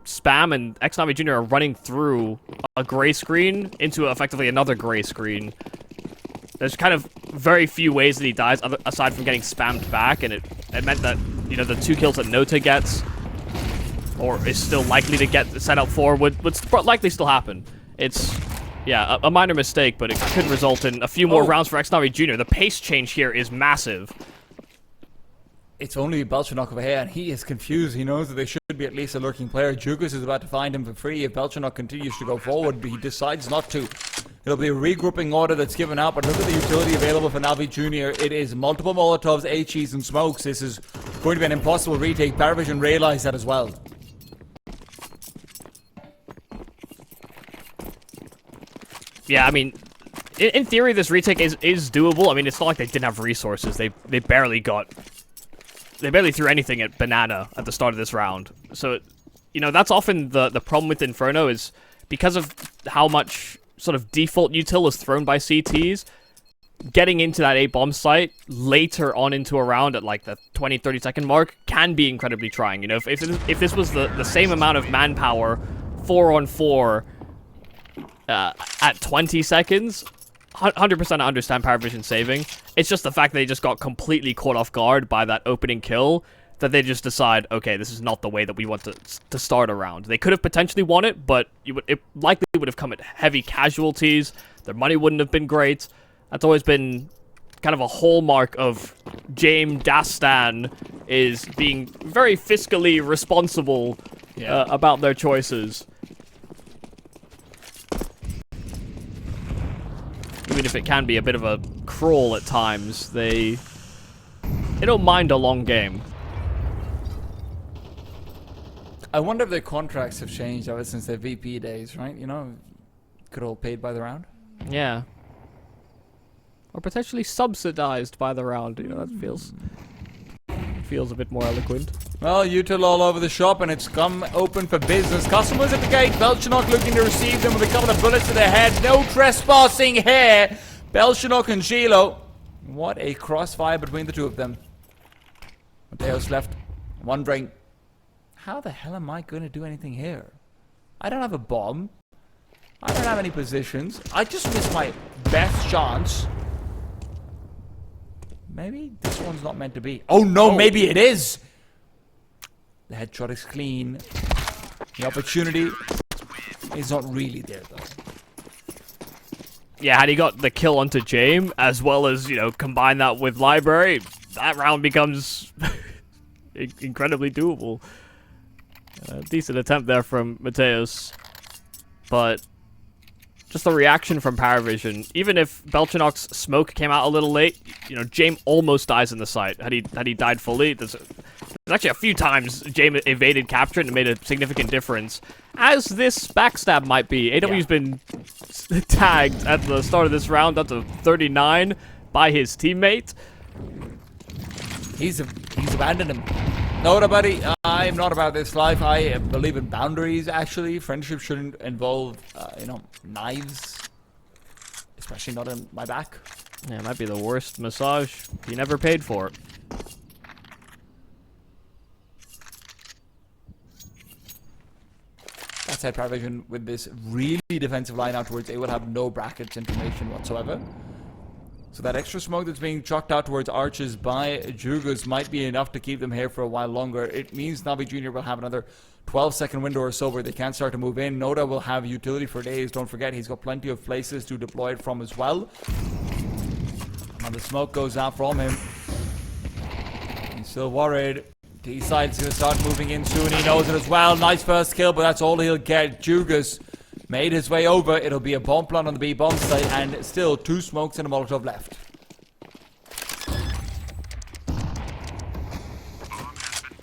A: spam, and ex-NAVI Jr. are running through a gray screen into effectively another gray screen. There's kind of very few ways that he dies aside from getting spammed back, and it meant that, you know, the 2 kills that Nota gets, or is still likely to get set up for, would likely still happen. It's, yeah, a minor mistake, but it could result in a few more rounds for ex-NAVI Jr. The pace change here is massive.
B: It's only Belchenok over here, and he is confused. He knows that there should be at least a lurking player. Jukas is about to find him for free. If Belchenok continues to go forward, but he decides not to. It'll be a regrouping order that's given out, but look at the utility available for NAVI Jr. It is multiple Molotovs, HEs, and smokes. This is going to be an impossible retake. PARIVISION realized that as well.
A: Yeah, I mean, in theory, this retake is doable. I mean, it's not like they didn't have resources. They barely threw anything at Banana at the start of this round. So, you know, that's often the problem with Inferno, is because of how much sort of default util is thrown by CTs, getting into that A-bomb site later on into a round at like the 20-30 second mark can be incredibly trying. You know, if this was the same amount of manpower, 4-on-4, at 20 seconds, 100% I understand PARIVISION saving. It's just the fact that they just got completely caught off guard by that opening kill, that they just decide, okay, this is not the way that we want to start a round. They could have potentially won it, but it likely would have come at heavy casualties. Their money wouldn't have been great. That's always been kind of a hallmark of James Dastan, is being very fiscally responsible about their choices. Even if it can be a bit of a crawl at times, they don't mind a long game.
B: I wonder if their contracts have changed ever since their VP days, right? You know, good old paid by the round.
A: Yeah. Or potentially subsidized by the round. You know, that feels a bit more eloquent.
B: Well, util all over the shop, and it's come open for business. Customers at the gate. Belchenok looking to receive them with a couple of bullets to their head. No trespassing here. Belchenok and Gilo. What a crossfire between the two of them. Mateos left, wondering, how the hell am I going to do anything here? I don't have a bomb. I don't have any positions. I just missed my best chance. Maybe this one's not meant to be. Oh no, maybe it is! The headshot is clean. The opportunity is not really there, though.
A: Yeah, had he got the kill onto James, as well as, you know, combine that with Library, that round becomes incredibly doable. Decent attempt there from Mateos. But just the reaction from PARIVISION, even if Belchenok's smoke came out a little late, you know, James almost dies in the site. Had he died fully, there's actually a few times James evaded capture and it made a significant difference. As this backstab might be, AW's been tagged at the start of this round up to 39 by his teammate.
B: He's abandoned him. No, buddy, I'm not about this life. I believe in boundaries, actually. Friendship shouldn't involve, you know, knives. Especially not in my back.
A: Yeah, it might be the worst massage he never paid for.
B: That said, PARIVISION, with this really defensive line afterwards, they will have no brackets information whatsoever. So So that extra smoke that's being chucked out towards arches by Jugus might be enough to keep them here for a while longer. It means Navi Jr. will have another 12-second window or so where they can start to move in. Noda will have utility for days. Don't forget, he's got plenty of places to deploy it from as well. Now the smoke goes out from him. He's still worried. D-side's going to start moving in soon. He knows it as well. Nice first kill, but that's all he'll get. Jugus made his way over. It'll be a bomb plant on the B bomb site, and still 2 smokes and a Molotov left.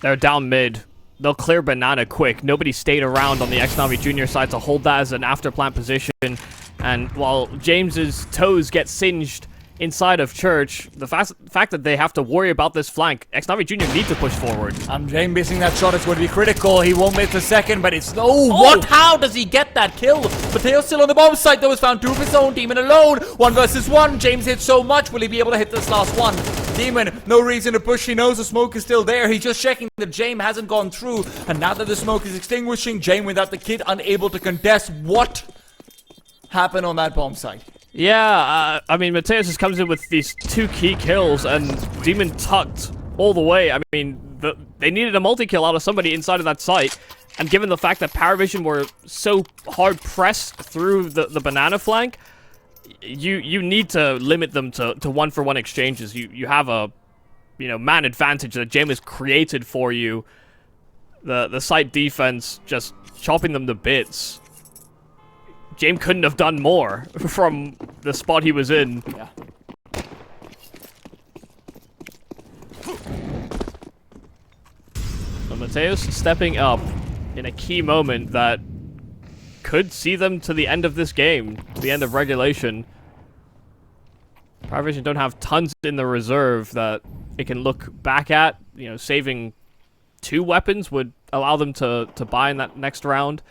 A: They're down mid. They'll clear banana quick. Nobody stayed around on the ex-NAVI Junior side to hold that as an after-plant position. And while James's toes get singed inside of Church, the fact that they have to worry about this flank, ex-NAVI Junior need to push forward.
B: And James missing that shot is going to be critical. He won't miss the second, but it's... Oh, what? How does he get that kill? Mateo's still on the bomb site, though. Has found 2 of his own. Demon alone. 1 versus 1. James hit so much. Will he be able to hit this last one? Demon, no reason to push. He knows the smoke is still there. He's just checking that James hasn't gone through. And now that the smoke is extinguishing, James without the kit, unable to contest. What happened on that bomb site?
A: Yeah, I mean, Mateus just comes in with these 2 key kills, and Demon tucked all the way. I mean, they needed a multi-kill out of somebody inside of that site, and given the fact that PARIVISION were so hard-pressed through the banana flank, you need to limit them to 1-for-1 exchanges. You have a, man advantage that James has created for you. The site defense just chopping them to bits. James couldn't have done more from the spot he was in.
B: Yeah.
A: So Mateus stepping up in a key moment that could see them to the end of this game, the end of regulation. PARIVISION don't have tons in the reserve that it can look back at. Saving 2 weapons would allow them to buy in that next round.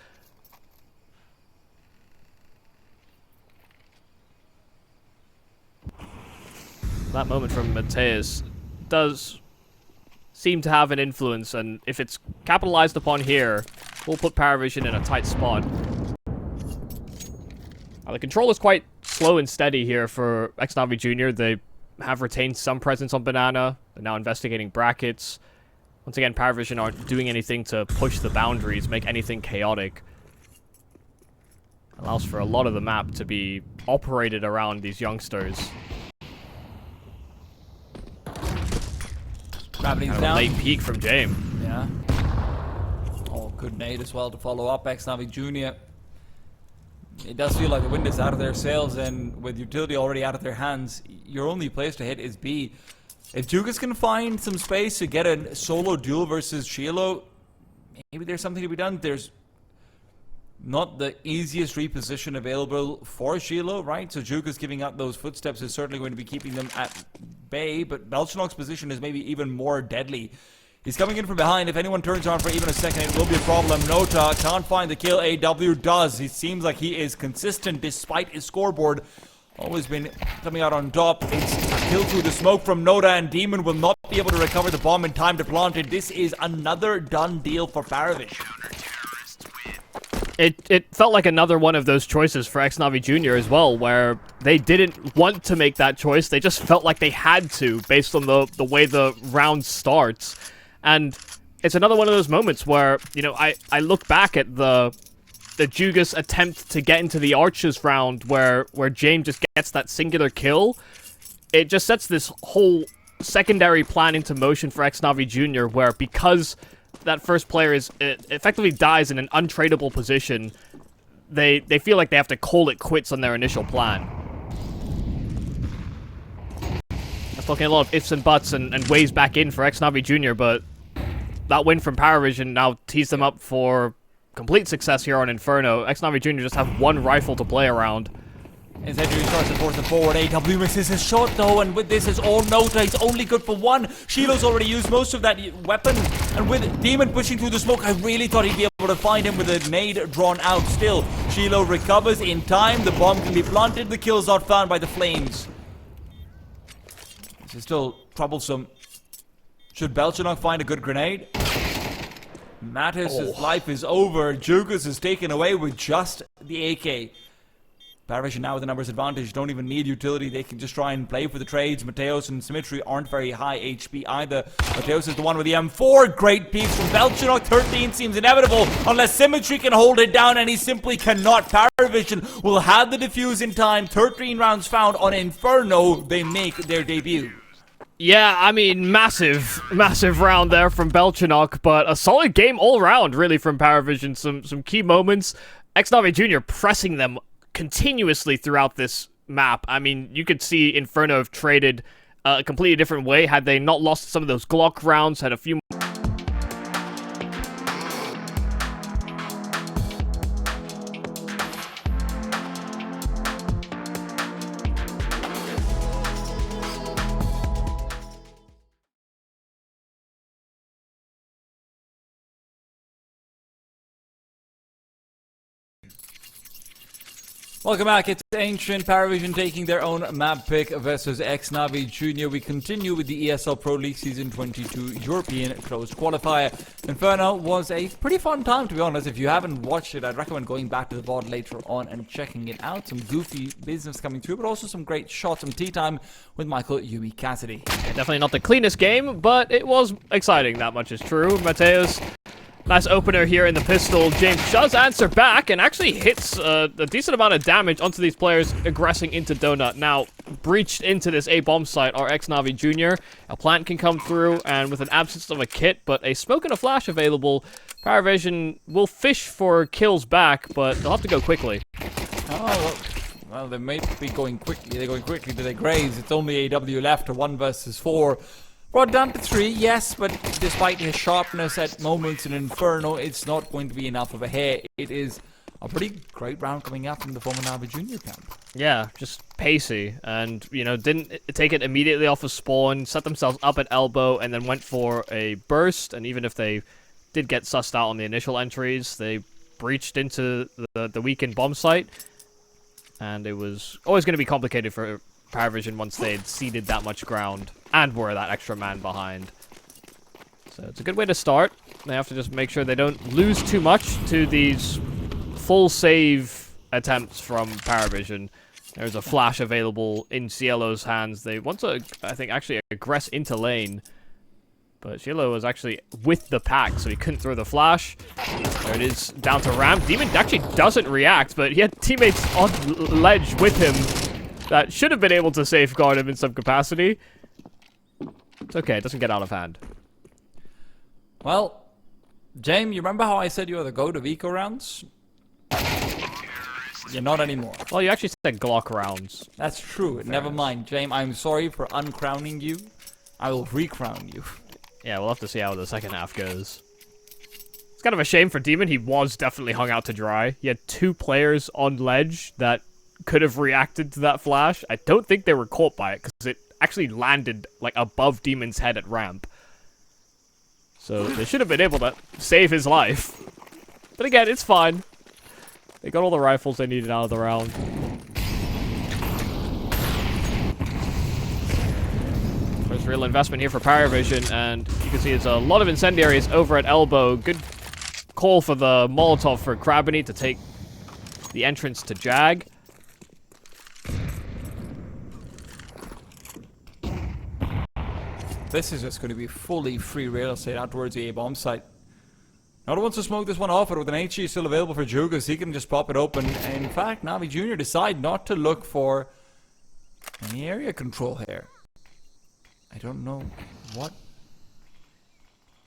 A: That moment from Mateus does seem to have an influence, and if it's capitalized upon here, we'll put PARIVISION in a tight spot. The control is quite slow and steady here for ex-NAVI Jr. They have retained some presence on banana. They're now investigating brackets. Once again, PARIVISION aren't doing anything to push the boundaries, make anything chaotic. Allows for a lot of the map to be operated around these youngsters.
B: Gravity's
A: kind of
B: down.
A: A late peek from James.
B: Yeah. Oh, good nade as well to follow up. ex-NAVI Jr. It does feel like the wind is out of their sails, and with utility already out of their hands, your only place to hit is B. If Jugas can find some space to get a solo duel versus Shiloh, maybe there's something to be done. There's not the easiest reposition available for Shiloh, right? So Jugas giving up those footsteps is certainly going to be keeping them at bay, but Belchenok's position is maybe even more deadly. He's coming in from behind. If anyone turns on for even a second, it will be a problem. Nota can't find the kill. AW does. It seems like he is consistent despite his scoreboard. Always been coming out on top. It's a kill through the smoke from Nota, and Demon will not be able to recover the bomb in time to plant it. This is another done deal for PARIVISION.
A: It felt like another one of those choices for ex-NAVI Jr. as well, where they didn't want to make that choice. They just felt like they had to, based on the way the round starts. And it's another one of those moments where, I look back at the Jugas attempt to get into the Archers round where James just gets that singular kill. It just sets this whole secondary plan into motion for ex-NAVI Jr., where because that first player effectively dies in an untradeable position, they feel like they have to call it quits on their initial plan. That's talking a lot of ifs and buts and ways back in for ex-NAVI Jr., but that win from PARIVISION now tees them up for complete success here on Inferno. ex-NAVI Jr. just have 1 rifle to play around.
B: As Edry starts to force it forward, AW misses his shot though, and with this is all Nota. He's only good for 1. Shiloh's already used most of that weapon, and with Demon pushing through the smoke, I really thought he'd be able to find him with a nade drawn out still. Shiloh recovers in time, the bomb can be planted, the kill's not found by the flames. This is still troublesome. Should Belchenok find a good grenade? Mattis' life is over. Jugas is taken away with just the AK. PARIVISION now with the numbers advantage, don't even need utility, they can just try and play for the trades. Mateos and Symmetry aren't very high HP either. Mateos is the one with the M4, great piece from Belchinok, 13 seems inevitable unless Symmetry can hold it down, and he simply cannot. PARIVISION will have the defuse in time, 13 rounds found on Inferno, they make their debut.
A: Yeah, I mean, massive round there from Belchinok, but a solid game all round, really, from PARIVISION. Some key moments. ex-NAVI Jr. pressing them continuously throughout this map. I mean, you could see Inferno have traded a completely different way had they not lost some of those Glock rounds, had a few...
B: Welcome back, it's Ancient. PARIVISION taking their own map pick versus ex-NAVI Jr. We continue with the ESL Pro League Season 22 European Closed Qualifier. Inferno was a pretty fun time, to be honest. If you haven't watched it, I'd recommend going back to the VOD later on and checking it out. Some goofy business coming through, but also some great shots, some tea time with Michael Yui Cassidy.
A: Yeah, definitely not the cleanest game, but it was exciting, that much is true. Mateos, nice opener here in the pistol. James does answer back and actually hits a decent amount of damage onto these players aggressing into Donut. Now, breached into this A-bomb site are ex-NAVI Jr. A plant can come through, and with an absence of a kit, but a smoke and a flash available, PARIVISION will fish for kills back, but they'll have to go quickly.
B: Oh, well, they may be going quickly. They're going quickly to their graves. It's only AW left, a 1 versus 4. Brought down to 3, yes, but despite his sharpness at moments in Inferno, it's not going to be enough of a hair. It is a pretty great round coming out from the former NAVI Jr. camp.
A: Yeah, just pacey, and, you know, didn't take it immediately off of spawn, set themselves up at elbow, and then went for a burst, and even if they did get sussed out on the initial entries, they breached into the weakened bomb site, and it was always going to be complicated for PARIVISION once they had ceded that much ground and were that extra man behind. So it's a good way to start. They have to just make sure they don't lose too much to these full save attempts from PARIVISION. There's a flash available in Cielo's hands. They want to, I think, actually aggress into lane. But Cielo was actually with the pack, so he couldn't throw the flash. There it is, down to ramp. Demon actually doesn't react, but he had teammates on ledge with him that should have been able to safeguard him in some capacity. It's okay, it doesn't get out of hand.
B: Well, James, you remember how I said you are the GOAT of eco rounds? You're not anymore.
A: Well, you actually said Glock rounds.
B: That's true. Never mind, James. I'm sorry for uncrowning you. I will recrown you.
A: Yeah, we'll have to see how the second half goes. It's kind of a shame for Demon. He was definitely hung out to dry. He had 2 players on ledge that could have reacted to that flash. I don't think they were caught by it because it actually landed like above Demon's head at ramp. So they should have been able to save his life. But again, it's fine. They got all the rifles they needed out of the round. First real investment here for PARIVISION, and you can see it's a lot of incendiaries over at elbow. Good call for the Molotov for Krabini to take the entrance to Jag.
B: This is just going to be fully free real estate out towards the A-bomb site. No one wants to smoke this one off, but with an HE still available for Jugas, he can just pop it open. And in fact, NAVI Jr. decide not to look for any area control here. I don't know what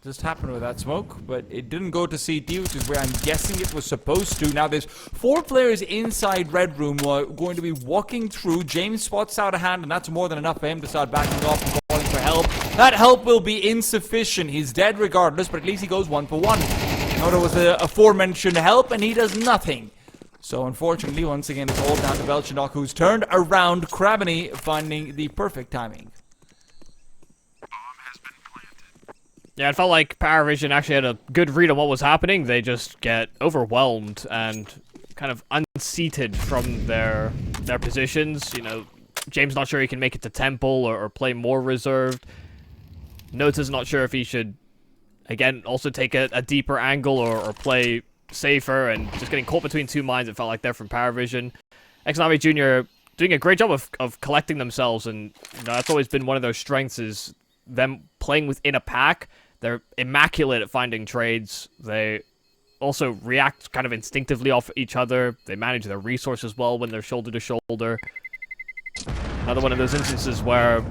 B: just happened with that smoke, but it didn't go to CT, which is where I'm guessing it was supposed to. Now there's 4 players inside Red Room who are going to be walking through. James spots out a hand, and that's more than enough for him to start backing off and calling for help. That help will be insufficient. He's dead regardless, but at least he goes 1 for 1. Now there was the aforementioned help, and he does nothing. So unfortunately, once again, it's all down to Belchinok, who's turned around. Krabini finding the perfect timing.
A: Yeah, it felt like PARIVISION actually had a good read on what was happening. They just get overwhelmed and kind of unseated from their positions. You know, James not sure he can make it to Temple or play more reserved. Nota's not sure if he should, again, also take a deeper angle or play safer, and just getting caught between 2 mines, it felt like there from PARIVISION. ex-NAVI Junior doing a great job of collecting themselves, and that's always been one of their strengths, is them playing within a pack. They're immaculate at finding trades. They also react kind of instinctively off each other. They manage their resources well when they're shoulder to shoulder. Another one of those instances where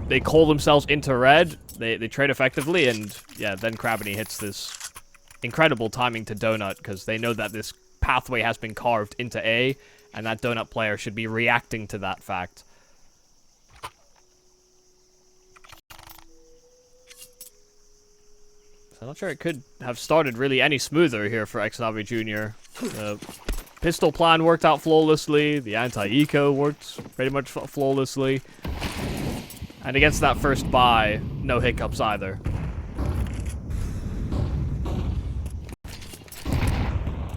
A: they call themselves into red, they trade effectively, and yeah, then Crabini hits this incredible timing to Donut, because they know that this pathway has been carved into A, and that Donut player should be reacting to that fact. So I'm not sure it could have started really any smoother here for ex-NAVI Junior. The pistol plan worked out flawlessly, the anti-eco worked pretty much flawlessly. And against that first buy, no hiccups either.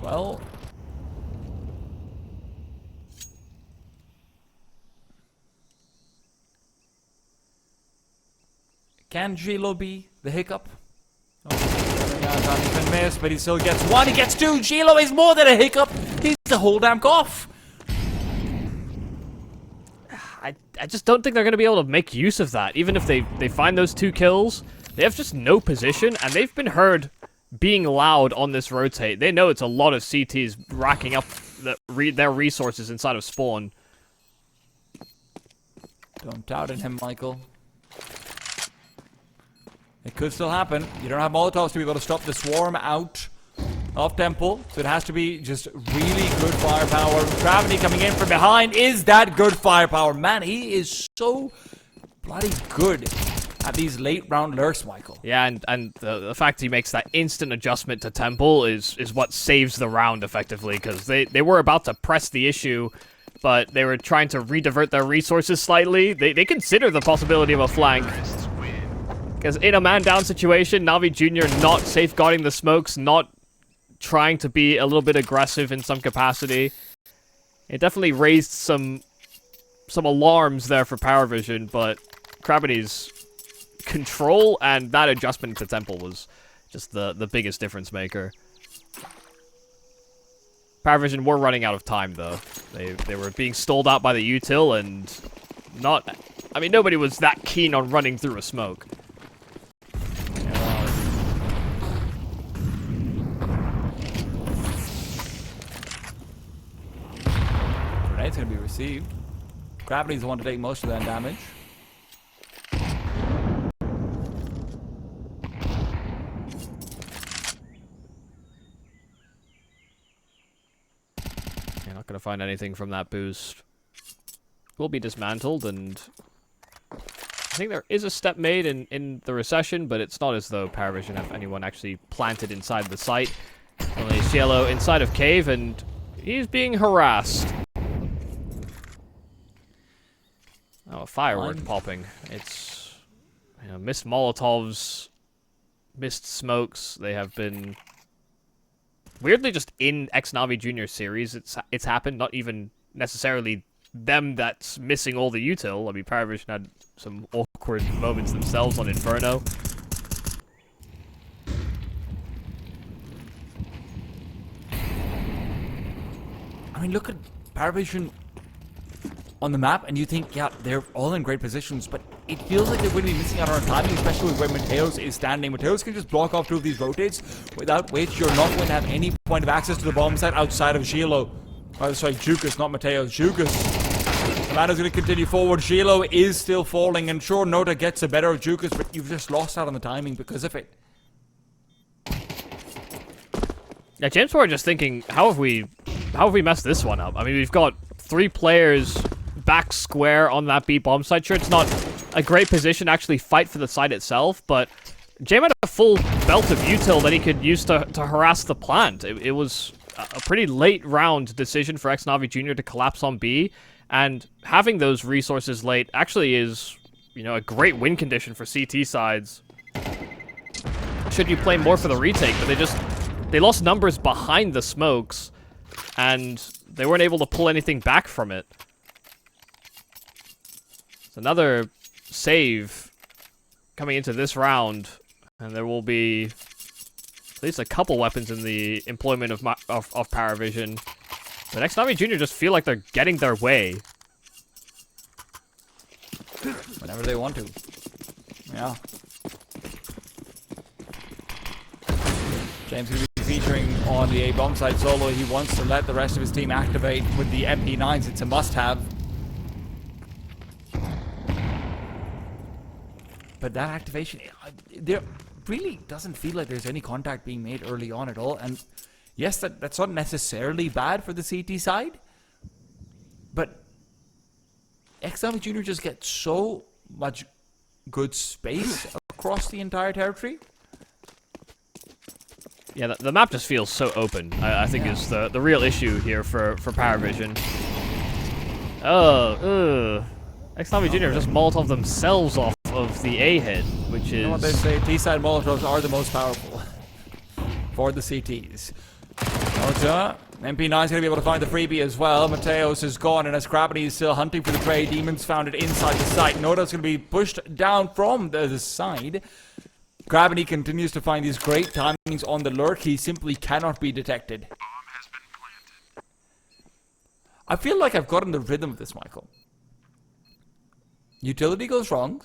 B: Well, can Gilo be the hiccup? Oh, been missed, but he still gets one. He gets two. Gilo is more than a hiccup. He's the whole damn golf.
A: I just don't think they're going to be able to make use of that. Even if they find those 2 kills, they have just no position, and they've been heard being loud on this rotate. They know it's a lot of CTs racking up their resources inside of spawn.
B: Don't doubt in him, Michael. It could still happen. You don't have Molotovs to be able to stop the swarm out of Temple, so it has to be just really good firepower. Gravity coming in from behind. Is that good firepower? Man, he is so bloody good at these late round lurks, Michael.
A: Yeah, and the fact he makes that instant adjustment to Temple is what saves the round effectively, because they were about to press the issue, but they were trying to redivert their resources slightly. They consider the possibility of a flank, because in a man-down situation, Navi Jr. not safeguarding the smokes, not trying to be a little bit aggressive in some capacity. It definitely raised some alarms there for PARIVISION, but Crabini's control and that adjustment to Temple was just the biggest difference maker. PARIVISION were running out of time, though. They were being stalled out by the util, and not... I mean, nobody was that keen on running through a smoke.
B: Grenade's going to be received. Gravity's the one to take most of that damage.
A: You're not going to find anything from that boost. Will be dismantled, and I think there is a step made in the recession, but it's not as though PARIVISION have anyone actually planted inside the site. Only Cielo inside of cave, and he's being harassed. Oh, a firework popping. It's, you know, missed Molotovs, missed smokes. They have been weirdly just in ex-NAVI Junior series. It's happened. Not even necessarily them that's missing all the util. I mean, PARIVISION had some awkward moments themselves on Inferno.
B: I mean, look at PARIVISION on the map, and you think, yeah, they're all in great positions, but it feels like they're going to be missing out on timing, especially where Mateos is standing. Mateos can just block off 2 of these rotates, without which you're not going to have any point of access to the bomb site outside of Gilo. Oh, sorry, Jukas, not Mateos. Jukas. The man is going to continue forward. Gilo is still falling, and sure, Nota gets the better of Jukas, but you've just lost out on the timing because of it.
A: Yeah, James, we're just thinking, how have we messed this one up? I mean, we've got 3 players back square on that B bomb site. Sure, it's not a great position to actually fight for the site itself, but Jam had a full belt of util that he could use to harass the plant. It was a pretty late round decision for ex-NAVI Junior to collapse on B, and having those resources late actually is, you know, a great win condition for CT sides. Should you play more for the retake, but they lost numbers behind the smokes, and they weren't able to pull anything back from it. It's another save coming into this round, and there will be at least a couple weapons in the employment of PARIVISION. But ex-NAVI Jr. just feel like they're getting their way.
B: Whenever they want to. Yeah. James going to be featuring on the A bomb side solo. He wants to let the rest of his team activate with the MP9s. It's a must-have. But that activation, there really doesn't feel like there's any contact being made early on at all. And yes, that's not necessarily bad for the CT side. But ex-NAVI Jr. just gets so much good space across the entire territory.
A: Yeah, the map just feels so open. I think is the real issue here for PARIVISION. Oh, ex-NAVI Jr. just Molotov themselves off of the A hit, which is...
B: You know what they say, T-side Molotovs are the most powerful for the CTs. Nota, MP9 is going to be able to find the freebie as well. Mateos is gone, and as Gravity is still hunting for the prey, Demons found it inside the site. Nota's going to be pushed down from the side. Gravity continues to find these great timings on the lurk. He simply cannot be detected. I feel like I've gotten the rhythm of this, Michael. Utility goes wrong.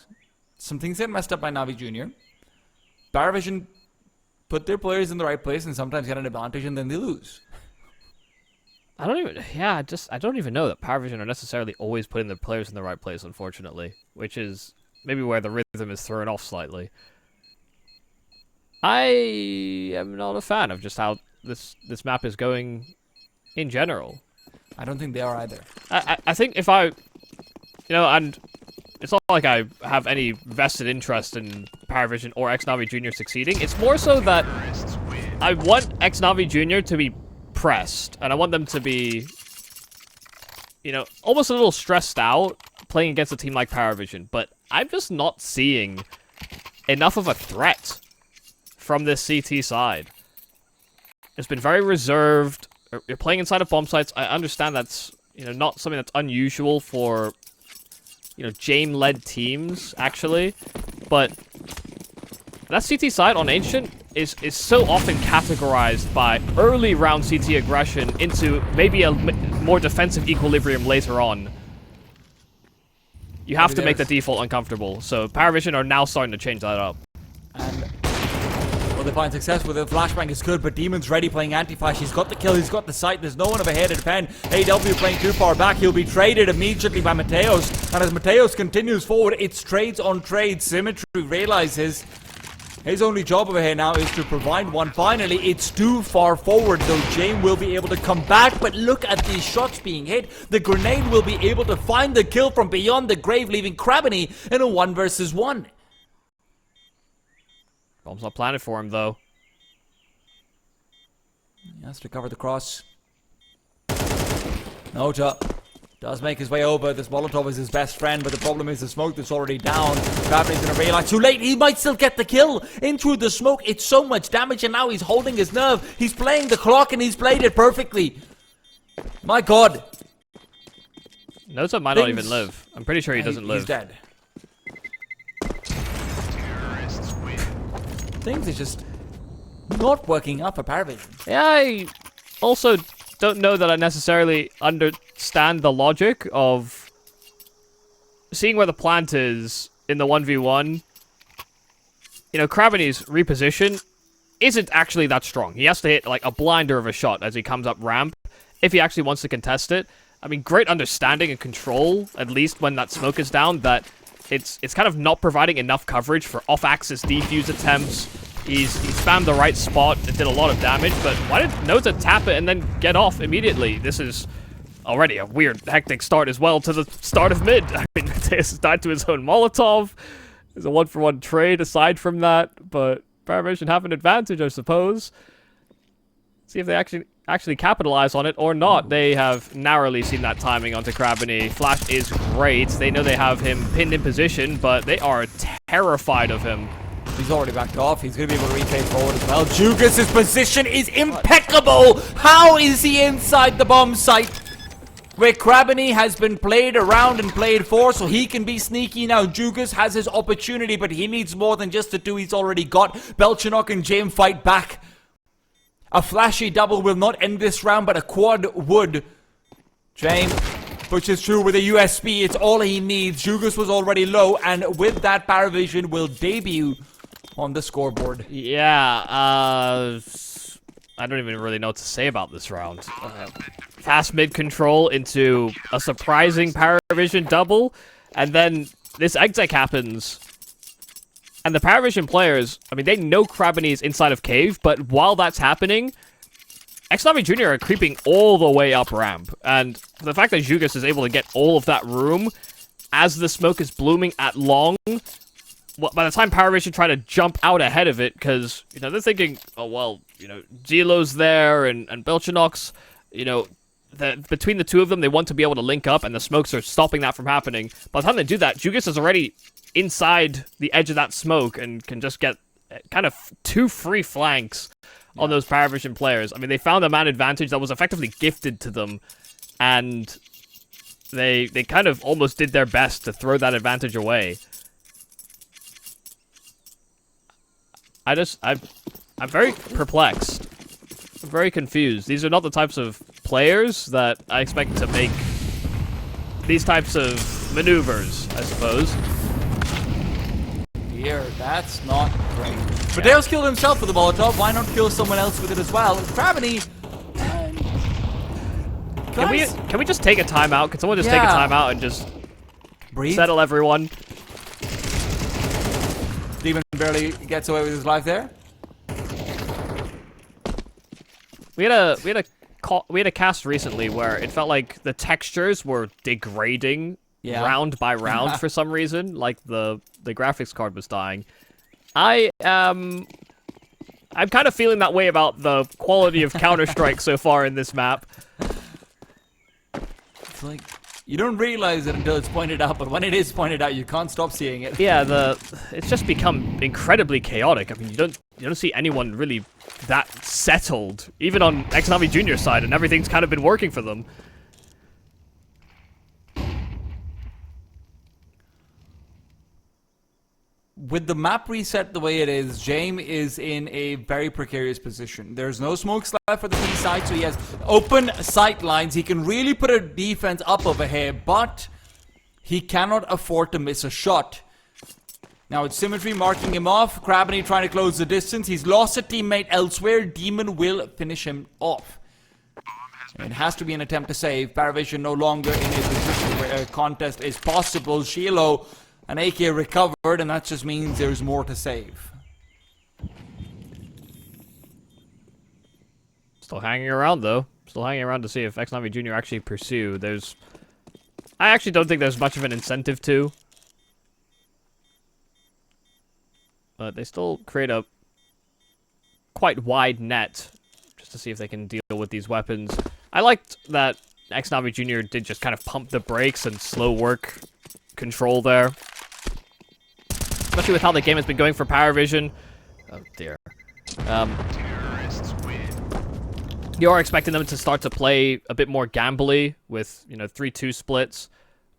B: Some things get messed up by Navi Jr. PARIVISION put their players in the right place and sometimes get an advantage and then they lose.
A: I don't even know that PARIVISION are necessarily always putting their players in the right place, unfortunately. Which is maybe where the rhythm is thrown off slightly. I am not a fan of just how this map is going in general.
B: I don't think they are either.
A: I think if I... and it's not like I have any vested interest in PARIVISION or ex-NAVI Jr. succeeding. It's more so that I want ex-NAVI Jr. to be pressed, and I want them to be, almost a little stressed out playing against a team like PARIVISION. But I'm just not seeing enough of a threat from this CT side. It's been very reserved. You're playing inside of bomb sites. I understand that's, not something that's unusual for, Jame-led teams, actually. But that CT side on Ancient is so often categorized by early round CT aggression into maybe a more defensive equilibrium later on. You have to make the default uncomfortable. So PARIVISION are now starting to change that up.
B: And they find success with it. Flashbang is good, but Demon's ready playing anti-flash. He's got the kill, he's got the sight. There's no one of ahead to defend. AW playing too far back. He'll be traded immediately by Mateos. And as Mateos continues forward, it's trades on trades. Symmetry realizes his only job over here now is to provide one. Finally, it's too far forward, though Jame will be able to come back. But look at these shots being hit. The grenade will be able to find the kill from beyond the grave, leaving Krabany in a 1 versus 1.
A: Bomb's not planted for him, though.
B: He has to cover the cross. Nota does make his way over. This Molotov is his best friend, but the problem is the smoke that's already down. Gravity's going to realize too late. He might still get the kill in through the smoke. It's so much damage, and now he's holding his nerve. He's playing the clock, and he's played it perfectly. My God.
A: Nota might not even live. I'm pretty sure he doesn't live.
B: He's dead. Things are just not working out for PARIVISION.
A: Yeah, I also don't know that I necessarily understand the logic of seeing where the plant is in the 1v1. Krabany's reposition isn't actually that strong. He has to hit like a blinder of a shot as he comes up ramp if he actually wants to contest it. I mean, great understanding and control, at least when that smoke is down, that it's kind of not providing enough coverage for off-axis defuse attempts. He spammed the right spot. It did a lot of damage, but why did Nota tap it and then get off immediately? This is already a weird, hectic start as well to the start of mid. I mean, Mateus died to his own Molotov. There's a 1-for-1 trade aside from that, but PARIVISION have an advantage, I suppose. See if they actually capitalize on it or not. They have narrowly seen that timing onto Krabany. Flash is great. They know they have him pinned in position, but they are terrified of him.
B: He's already backed off. He's going to be able to retake forward as well. Jugas' position is impeccable. How is he inside the bomb site? Where Krabany has been played around and played for, so he can be sneaky now. Jugas has his opportunity, but he needs more than just the 2 he's already got. Belchinok and Jame fight back. A flashy double will not end this round, but a quad would. James pushes through with a USP. It's all he needs. Jugus was already low, and with that, PARIVISION will debut on the scoreboard.
A: Yeah, I don't even really know what to say about this round. Fast mid control into a surprising PARIVISION double, and then this exec happens. And the PARIVISION players, I mean, they know Crabini is inside of cave, but while that's happening, ex-NAVI Jr. are creeping all the way up ramp. And the fact that Jugus is able to get all of that room as the smoke is blooming at long, well, by the time PARIVISION try to jump out ahead of it, because, you know, they're thinking, oh, well, you know, Zilo's there and Belchinox, you know, between the two of them, they want to be able to link up, and the smokes are stopping that from happening. By the time they do that, Jugus is already inside the edge of that smoke and can just get kind of two free flanks on those PARIVISION players. I mean, they found a man advantage that was effectively gifted to them, and they kind of almost did their best to throw that advantage away. I'm very perplexed. I'm very confused. These are not the types of players that I expect to make these types of maneuvers, I suppose.
B: Here, that's not great. Mateos killed himself with the Molotov. Why not kill someone else with it as well? Crabini.
A: Can we just take a timeout? Can someone just take a timeout and just
B: breathe?
A: Settle everyone?
B: Demon barely gets away with his life there.
A: We had a cast recently where it felt like the textures were degrading round by round for some reason, like the graphics card was dying. I'm kind of feeling that way about the quality of Counter-Strike so far in this map.
B: It's like you don't realize it until it's pointed out, but when it is pointed out, you can't stop seeing it.
A: Yeah, it's just become incredibly chaotic. I mean, you don't see anyone really that settled, even on ex-NAVI Jr. side, and everything's kind of been working for them.
B: With the map reset the way it is, James is in a very precarious position. There's no smokes left for the B side, so he has open sight lines. He can really put a defense up over here, but he cannot afford to miss a shot. Now it's Symmetry marking him off. Crabini trying to close the distance. He's lost a teammate elsewhere. Demon will finish him off. It has to be an attempt to save. PARIVISION no longer in a position where a contest is possible. Shiloh, an AK recovered, and that just means there's more to save.
A: Still hanging around, though. Still hanging around to see if ex-NAVI Jr. actually pursue. I actually don't think there's much of an incentive to. But they still create a quite wide net just to see if they can deal with these weapons. I liked that ex-NAVI Jr. did just kind of pump the brakes and slow work control there. Especially with how the game has been going for PARIVISION. Oh dear. You are expecting them to start to play a bit more gambly with, you know, 3-2 splits,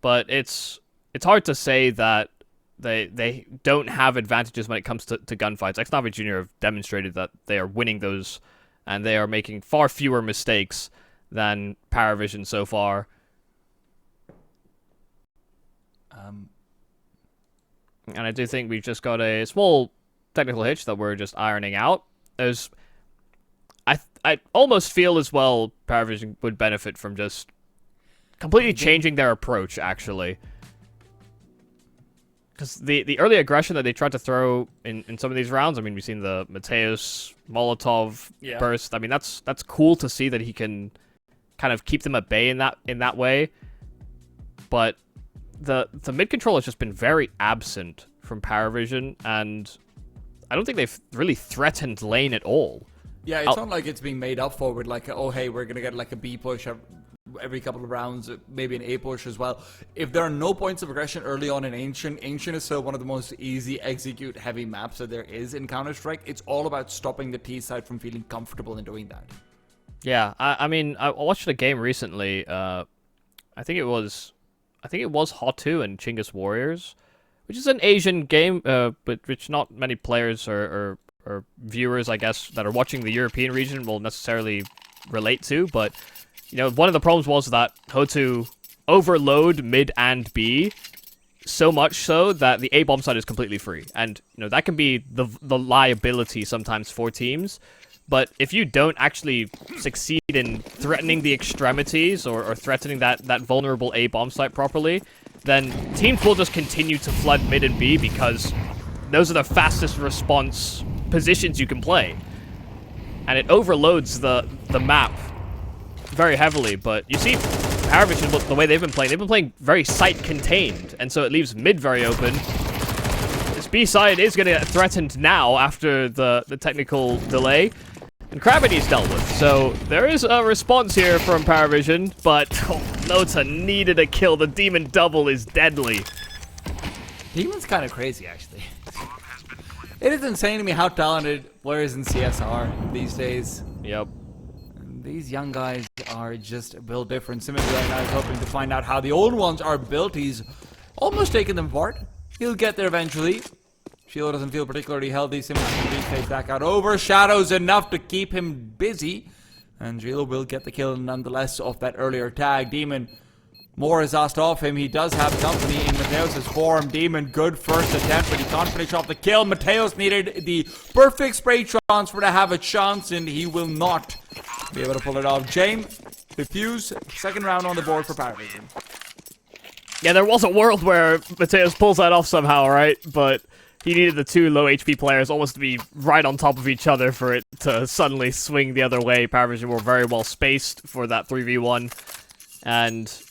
A: but it's hard to say that they don't have advantages when it comes to gunfights. ex-NAVI Jr. have demonstrated that they are winning those, and they are making far fewer mistakes than PARIVISION so far. And I do think we've just got a small technical hitch that we're just ironing out. I almost feel as well PARIVISION would benefit from just completely changing their approach, actually. Because the early aggression that they tried to throw in some of these rounds, I mean, we've seen the Mateos Molotov burst. I mean, that's cool to see that he can kind of keep them at bay in that way. But the mid control has just been very absent from PARIVISION, and I don't think they've really threatened lane at all.
B: Yeah, it's not like it's being made up for with like, oh hey, we're gonna get like a B push every couple of rounds, maybe an A push as well. If there are no points of aggression early on in Ancient is still one of the most easy execute heavy maps that there is in Counter-Strike. It's all about stopping the T side from feeling comfortable in doing that.
A: Yeah, I mean, I watched a game recently. I think it was Hot2 and Chinggis Warriors, which is an Asian game, but which not many players or viewers, I guess, that are watching the European region will necessarily relate to. But You know, one of the problems was that Hotu overload mid and B, so much so that the A bomb side is completely free. And, you know, that can be the liability sometimes for teams. But if you don't actually succeed in threatening the extremities or threatening that vulnerable A bomb site properly, then teams will just continue to flood mid and B because those are the fastest response positions you can play. And it overloads the map very heavily. But you see PARIVISION, the way they've been playing very site contained, and so it leaves mid very open. This B side is going to get threatened now after the technical delay. And Krabiny's dealt with, so there is a response here from PARIVISION, but Nota needed a kill. The Demon double is deadly.
B: Demon's kind of crazy, actually. It is insane to me how talented players in CS are these days.
A: Yep.
B: And these young guys are just built different. Symmetry right now is hoping to find out how the old ones are built. He's almost taken them apart. He'll get there eventually. Shield doesn't feel particularly healthy. Symmetry takes back out. Overshadows enough to keep him busy. And Gilo will get the kill nonetheless off that earlier tag. Demon, more is asked of him. He does have company in Mateos' form. Demon, good first attempt, but he can't finish off the kill. Mateos needed the perfect spray transfer to have a chance, and he will not be able to pull it off. James, defuse, second round on the board for PARIVISION.
A: Yeah, there was a world where Mateos pulls that off somehow, right? But he needed the two low HP players almost to be right on top of each other for it to suddenly swing the other way. PARIVISION were very well spaced for that 3v1. And,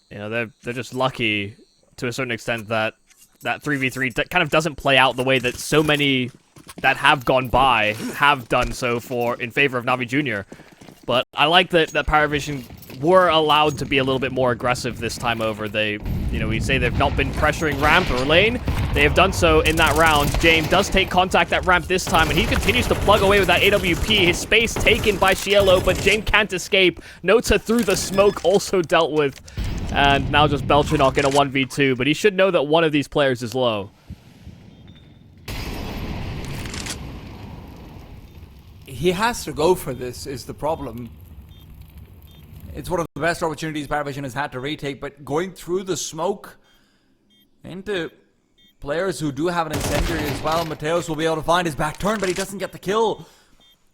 A: you know, they're just lucky to a certain extent that that 3v3 kind of doesn't play out the way that so many that have gone by have done so in favor of Navi Jr. But I like that PARIVISION were allowed to be a little bit more aggressive this time over. They, you know, we say they've not been pressuring ramp or lane. They have done so in that round. James does take contact at ramp this time, and he continues to plug away with that AWP. His space taken by Cielo, but James can't escape. Nota through the smoke also dealt with. And now just Belchinok in a 1v2, but he should know that one of these players is low.
B: He has to go for this, is the problem. It's one of the best opportunities PARIVISION has had to retake, but going through the smoke into players who do have an incendiary as well. Mateos will be able to find his back turn, but he doesn't get the kill.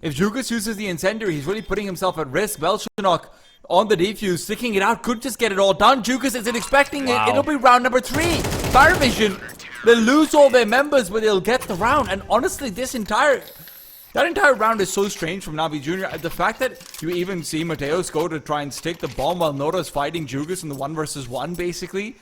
B: If Jukas uses the incendiary, he's really putting himself at risk. Belchinok on the defuse, sticking it out, could just get it all done. Jukas isn't expecting it. It'll be round number 3. PARIVISION, they'll lose all their members, but they'll get the round. And honestly, that entire round is so strange from Navi Jr. The fact that you even see Mateos go to try and stick the bomb while Nota's fighting Jugas in the 1v1, basically.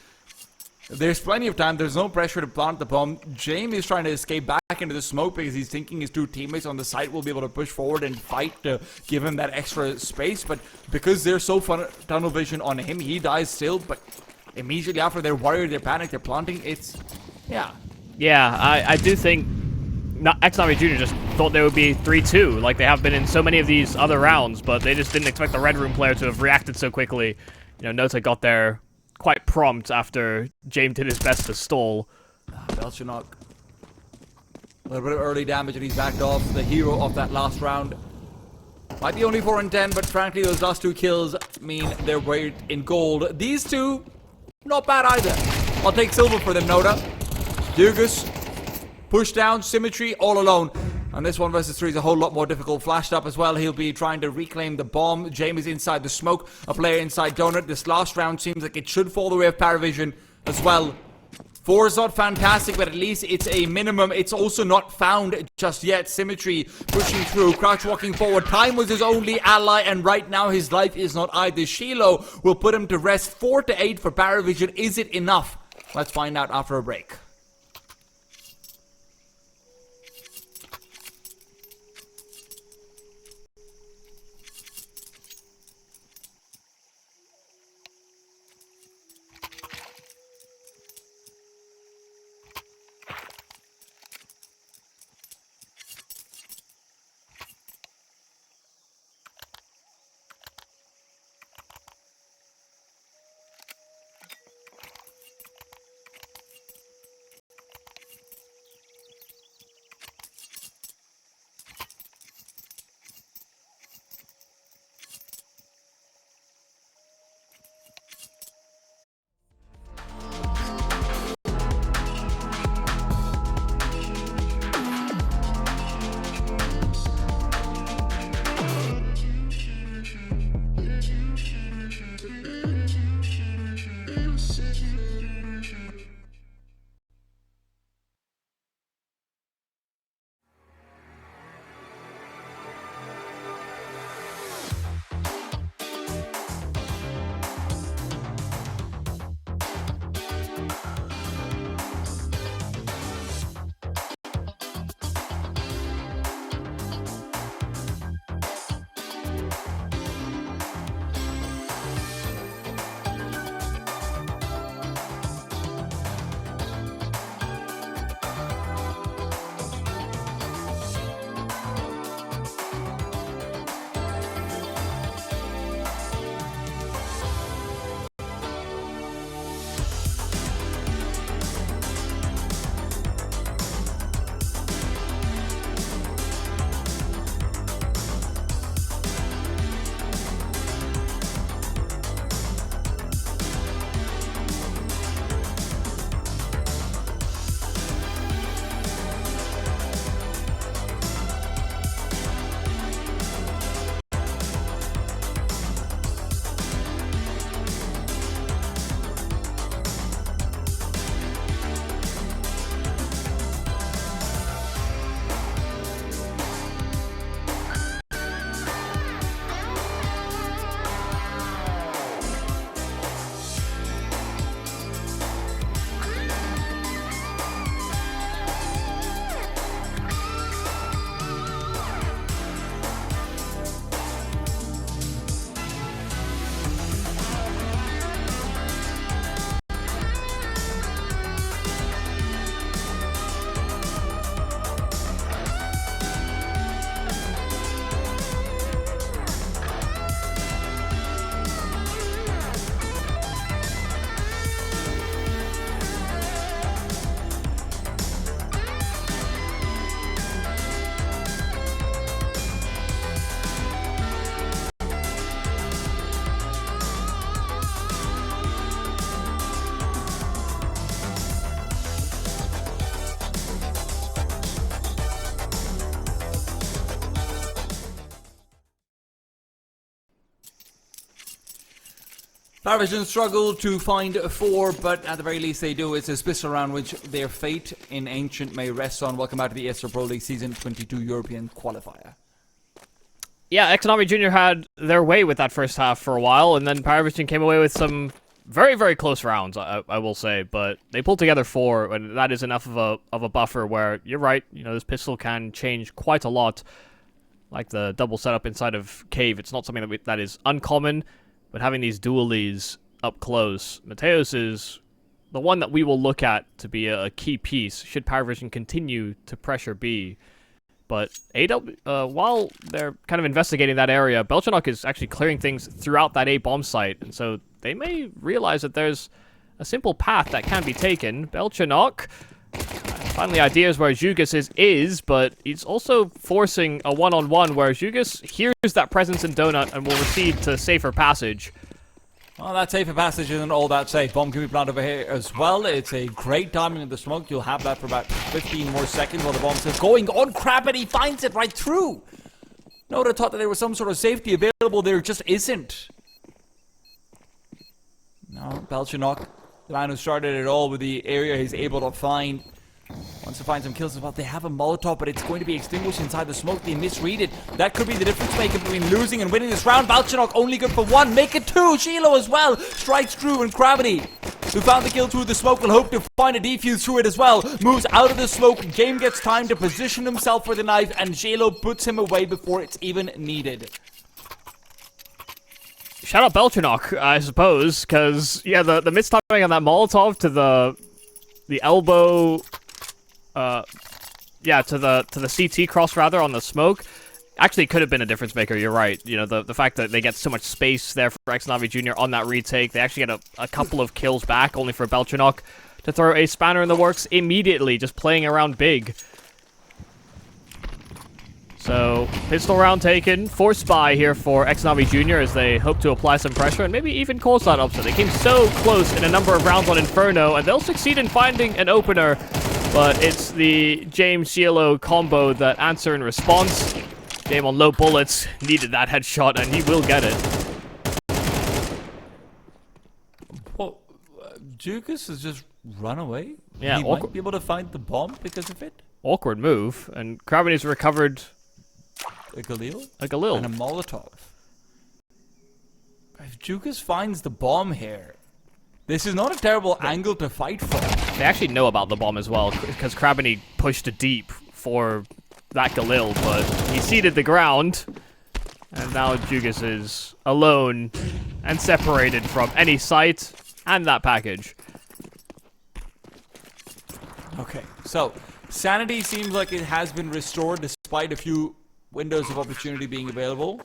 B: There's plenty of time. There's no pressure to plant the bomb. Jamie is trying to escape back into the smoke because he's thinking his two teammates on the site will be able to push forward and fight to give him that extra space. But because they're so tunnel vision on him, he dies still. But immediately after, they're worried, they're panicked, they're planting. It's, yeah.
A: Yeah, I do think ex-NAVI Jr. just thought they would be 3-2, like they have been in so many of these other rounds, but they just didn't expect the Red Room player to have reacted so quickly. You know, Nota got there quite prompt after James did his best to stall.
B: Belchinok, a little bit of early damage, and he's backed off. The hero of that last round. Might be only 4 and 10, but frankly, those last 2 kills mean they're weight in gold. These two, not bad either. I'll take silver for them, Nota. Dugas, push down, Symmetry, all alone. And this 1 versus 3 is a whole lot more difficult. Flashed up as well. He'll be trying to reclaim the bomb. James is inside the smoke. A player inside Donut. This last round seems like it should fall the way of PARIVISION as well. 4 is not fantastic, but at least it's a minimum. It's also not found just yet. Symmetry pushing through. Crouch walking forward. Time was his only ally, and right now his life is not either. Shiloh will put him to rest. 4 to 8 for PARIVISION. Is it enough? Let's find out after a break. PARIVISION struggle to find 4, but at the very least they do. It's a special round which their fate in Ancient may rest on. Welcome back to the ESL Pro League Season 22 European Qualifier.
A: Yeah, ex-NAVI Junior had their way with that first half for a while, and then PARIVISION came away with some very, very close rounds, I will say. But they pulled together 4, and that is enough of a buffer where, you're right, you know, this pistol can change quite a lot. Like the double setup inside of Cave, it's not something that is uncommon. But having these dualies up close, Mateos is the one that we will look at to be a key piece should PARIVISION continue to pressure B. But while they're kind of investigating that area, Belchenok is actually clearing things throughout that A bomb site, and so they may realize that there's a simple path that can be taken. Belchenok finally ideas where Jugas is, but he's also forcing a one-on-one where Jugas hears that presence in Donut and will recede to safer passage.
B: Well, that safer passage isn't all that safe. Bomb can be planted over here as well. It's a great timing of the smoke. You'll have that for about 15 more seconds while the bomb is going on. Crap, and he finds it right through. No one thought that there was some sort of safety available. There just isn't. No, Belchenok, the man who started it all with the area he's able to find. Wants to find some kills as well. They have a Molotov, but it's going to be extinguished inside the smoke. They misread it. That could be the difference maker between losing and winning this round. Belchenok only good for 1. Make it 2. Shiloh as well. Strikes through, and Gravity, who found the kill through the smoke, will hope to find a defuse through it as well. Moves out of the smoke. Game gets time to position himself for the knife, and Shiloh puts him away before it's even needed.
A: Shout out Belchenok, I suppose, because, yeah, the mistiming on that Molotov to the elbow... yeah, to the CT cross rather on the smoke, actually could have been a difference maker. You're right. You know, the fact that they get so much space there for ex-NAVI Junior on that retake, they actually get a couple of kills back, only for Belchenok to throw a spanner in the works immediately, just playing around big. So pistol round taken, forced buy here for ex-NAVI Junior as they hope to apply some pressure and maybe even cause that upset. They came so close in a number of rounds on Inferno, and they'll succeed in finding an opener. But it's the James Cielo combo that answer in response. Game on low bullets, needed that headshot, and he will get it.
B: Well, Jugas has just run away?
A: Yeah,
B: he might be able to find the bomb because of it?
A: Awkward move, and Kraven's recovered...
B: A Galil?
A: A Galil.
B: And a Molotov. If Jugas finds the bomb here, this is not a terrible angle to fight for.
A: They actually know about the bomb as well, because Kraveni pushed deep for that Galil, but he ceded the ground, and now Jugas is alone and separated from any site and that package.
B: Okay, so sanity seems like it has been restored despite a few windows of opportunity being available.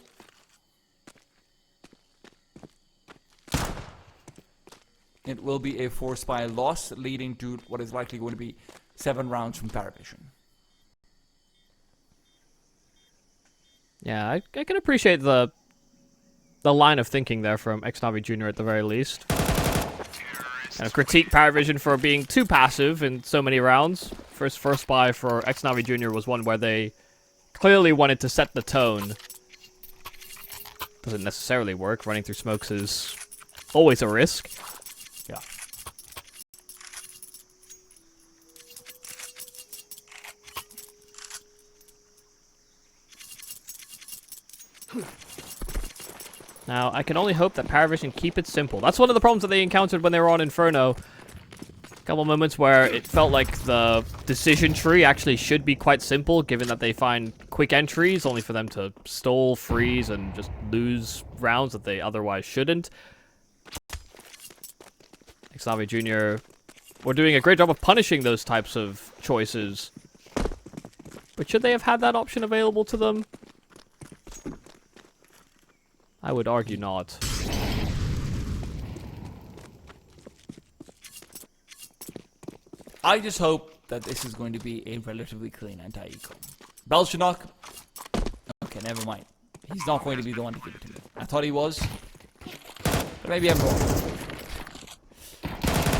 B: It will be a forced by loss, leading to what is likely going to be 7 rounds from PARIVISION.
A: Yeah, I can appreciate the line of thinking there from ex-NAVI Junior at the very least. And critique PARIVISION for being too passive in so many rounds. First buy for ex-NAVI Junior was one where they clearly wanted to set the tone. Doesn't necessarily work. Running through smokes is always a risk.
B: Yeah.
A: Now, I can only hope that PARIVISION keep it simple. That's one of the problems that they encountered when they were on Inferno. A couple moments where it felt like the decision tree actually should be quite simple, given that they find quick entries, only for them to stall, freeze, and just lose rounds that they otherwise shouldn't. ex-NAVI Junior were doing a great job of punishing those types of choices. But should they have had that option available to them? I would argue not.
B: I just hope that this is going to be a relatively clean anti-eco. Belchenok. Okay, never mind. He's not going to be the one to give it to me. I thought he was. But maybe I'm wrong.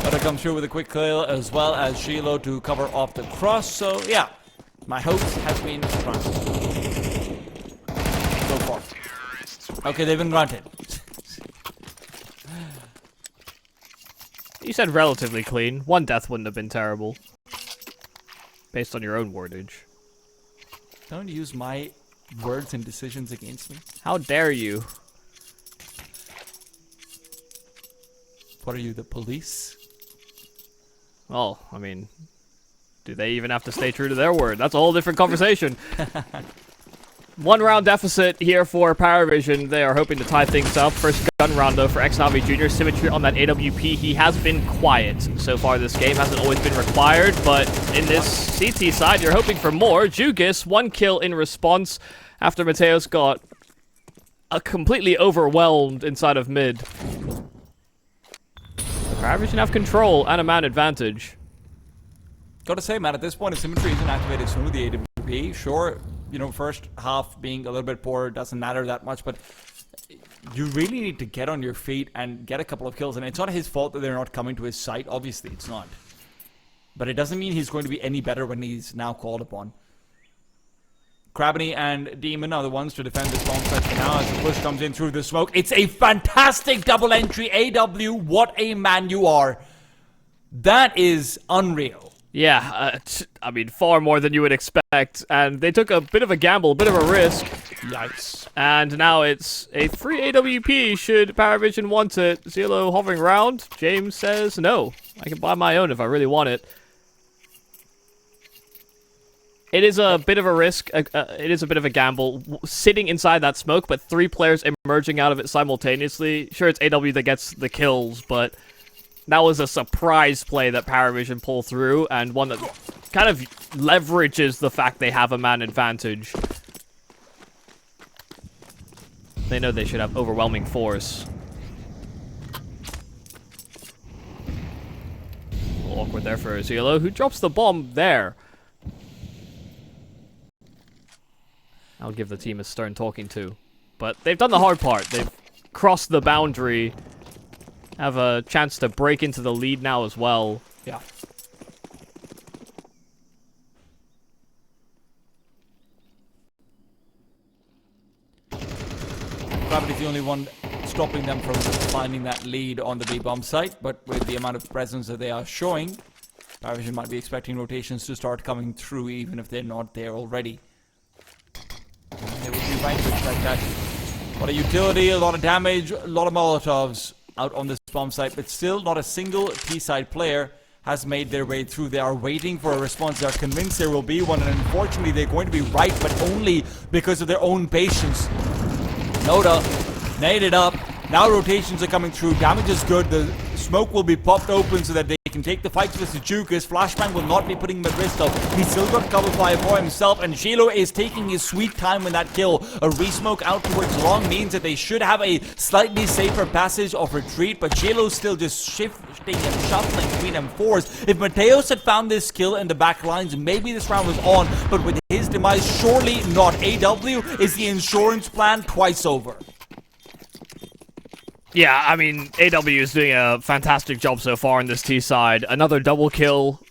B: But I come through with a quick kill as well as Shiloh to cover off the cross. So, yeah. My hopes have been granted. So far. Okay, they've been granted.
A: You said relatively clean. One death wouldn't have been terrible. Based on your own wordage.
B: Don't use my words and decisions against me.
A: How dare you?
B: What are you, the police?
A: Well, I mean, do they even have to stay true to their word? That's a whole different conversation. 1 round deficit here for PARIVISION. They are hoping to tie things up. First gun round, though, for ex-NAVI Jr. Symmetry on that AWP. He has been quiet so far this game. Hasn't always been required, but in this CT side, you're hoping for more. Jugis, 1 kill in response after Mateos got completely overwhelmed inside of mid. PARIVISION have control and a man advantage.
B: Gotta say, man, at this point, if Symmetry isn't activated soon with the AWP, sure, you know, first half being a little bit poor doesn't matter that much, but you really need to get on your feet and get a couple of kills. And it's not his fault that they're not coming to his site. Obviously, it's not. But it doesn't mean he's going to be any better when he's now called upon. Krabany and Demon are the ones to defend this bomb site for now as the push comes in through the smoke. It's a fantastic double entry. AW, what a man you are. That is unreal.
A: Yeah, I mean, far more than you would expect. And they took a bit of a gamble, a bit of a risk.
B: Yikes.
A: And now it's a free AWP should PARIVISION want it. Zelo hovering around. James says, no, I can buy my own if I really want it. It is a bit of a risk. It is a bit of a gamble. Sitting inside that smoke, but 3 players emerging out of it simultaneously. Sure, it's AW that gets the kills, but that was a surprise play that PARIVISION pull through, and one that kind of leverages the fact they have a man advantage. They know they should have overwhelming force. A little awkward there for Zelo, who drops the bomb there. I'll give the team a stern talking to. But they've done the hard part. They've crossed the boundary. Have a chance to break into the lead now as well.
B: Yeah. Gravity's the only one stopping them from finding that lead on the B-bomb site, but with the amount of presence that they are showing, PARIVISION might be expecting rotations to start coming through even if they're not there already. They would be right to expect that. A lot of utility, a lot of damage, a lot of Molotovs out on this bomb site, but still not a single T-side player has made their way through. They are waiting for a response. They are convinced there will be one, and unfortunately they're going to be right, but only because of their own patience. Noda, nade it up. Now rotations are coming through. Damage is good. The smoke will be popped open so that they can take the fight to the Sujukas. Flashbang will not be putting him at risk though. He's still got cover fire for himself, and Shilo is taking his sweet time with that kill. A resmoke out towards long means that they should have a slightly safer passage of retreat, but Shilo's still just shifting and shuffling between M4s. If Mateos had found this kill in the back lines, maybe this round was on, but with his demise, surely not. AW is the insurance plan twice over.
A: Yeah, I mean, AW is doing a fantastic job so far on this T side. Another double kill.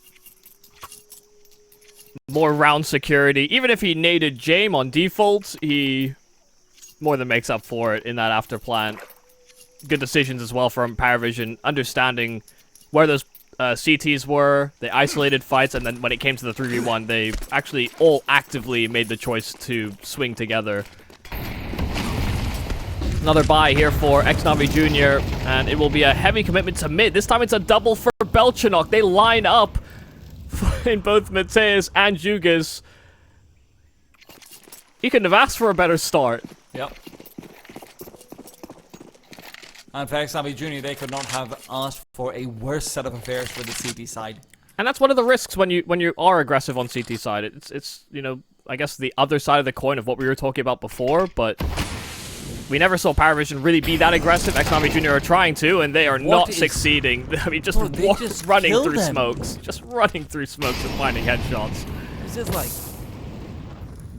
A: More round security. Even if he naded Jame on default, he more than makes up for it in that after plant. Good decisions as well from PARIVISION, understanding where those CTs were. They isolated fights, and then when it came to the 3v1, they actually all actively made the choice to swing together. Another buy here for ex-NAVI Jr., and it will be a heavy commitment to mid. This time it's a double for Belchanok. They line up in both Mateus and Jugis. He couldn't have asked for a better start.
B: Yep. And for ex-NAVI Jr., they could not have asked for a worse set of affairs for the CT side. And
A: that's one of the risks when you are aggressive on CT side. It's you know, I guess the other side of the coin of what we were talking about before, but we never saw PARIVISION really be that aggressive. ex-NAVI Jr. are trying to, and they are not succeeding. I mean, just running through smokes. Just running through smokes and finding headshots.
B: This is like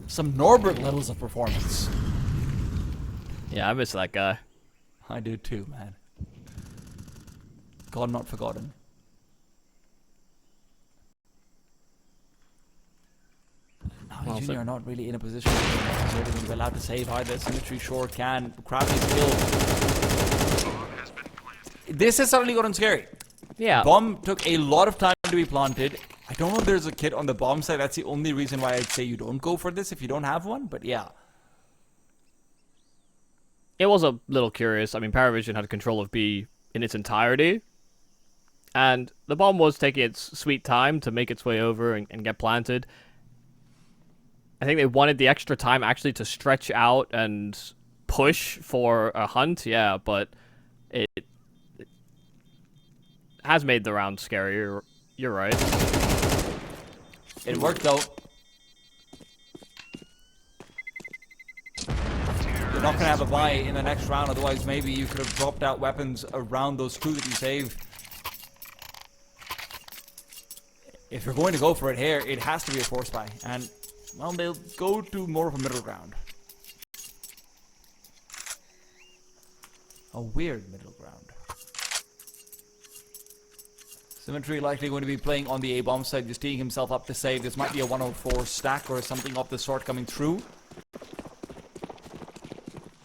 B: some Norbert levels of performance.
A: Yeah, I miss that guy.
B: I do too, man. God not forgotten. Well, Junior are not really in a position to be allowed to save either. Symmetry sure can. Crabby's kill. This has suddenly gotten scary.
A: Yeah.
B: Bomb took a lot of time to be planted. I don't know if there's a kit on the bomb side. That's the only reason why I'd say you don't go for this if you don't have one. But yeah.
A: It was a little curious. I mean, PARIVISION had control of B in its entirety. And the bomb was taking its sweet time to make its way over and get planted. I think they wanted the extra time actually to stretch out and push for a hunt. Yeah, but it has made the round scarier. You're right.
B: It worked though. You're not going to have a buy in the next round, otherwise maybe you could have dropped out weapons around those two that you saved. If you're going to go for it here, it has to be a force buy. And, well, they'll go to more of a middle ground. A weird middle ground. Symmetry likely going to be playing on the A-bomb side, just teeing himself up to save. This might be a 104 stack or something of the sort coming through.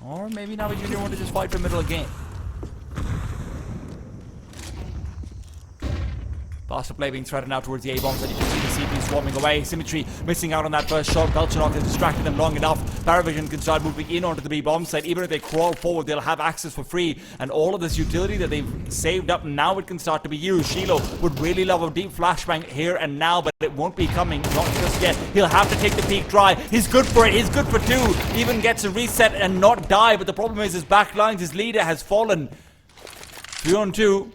B: Or maybe NAVI Jr. want to just fight for middle again. Faster play being threatened out towards the A-bombs, and you can see the CP swarming away. Symmetry missing out on that first shot. Belchenok has distracted them long enough. PARIVISION can start moving in onto the B-bomb side. Even if they crawl forward, they'll have access for free. And all of this utility that they've saved up, now it can start to be used. Shiloh would really love a deep flashbang here and now, but it won't be coming. Not just yet. He'll have to take the peak dry. He's good for it. He's good for two. Even gets a reset and not die. But the problem is his back lines, his leader has fallen. 3-on-2.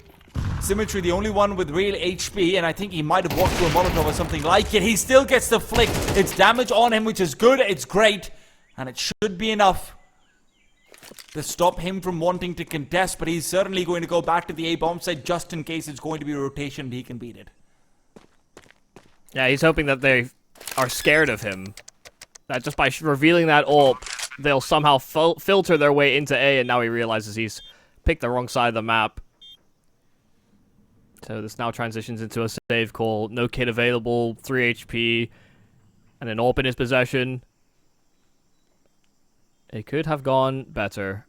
B: Symmetry, the only one with real HP, and I think he might have walked through a Molotov or something like it. He still gets the flick. It's damage on him, which is good. It's great. And it should be enough to stop him from wanting to contest, but he's certainly going to go back to the A-bomb side just in case it's going to be a rotation and he can beat it.
A: Yeah, he's hoping that they are scared of him. That just by revealing that ult, they'll somehow filter their way into A, and now he realizes he's picked the wrong side of the map. So this now transitions into a save call. No kit available, 3 HP, and an AWP in his possession. It could have gone better.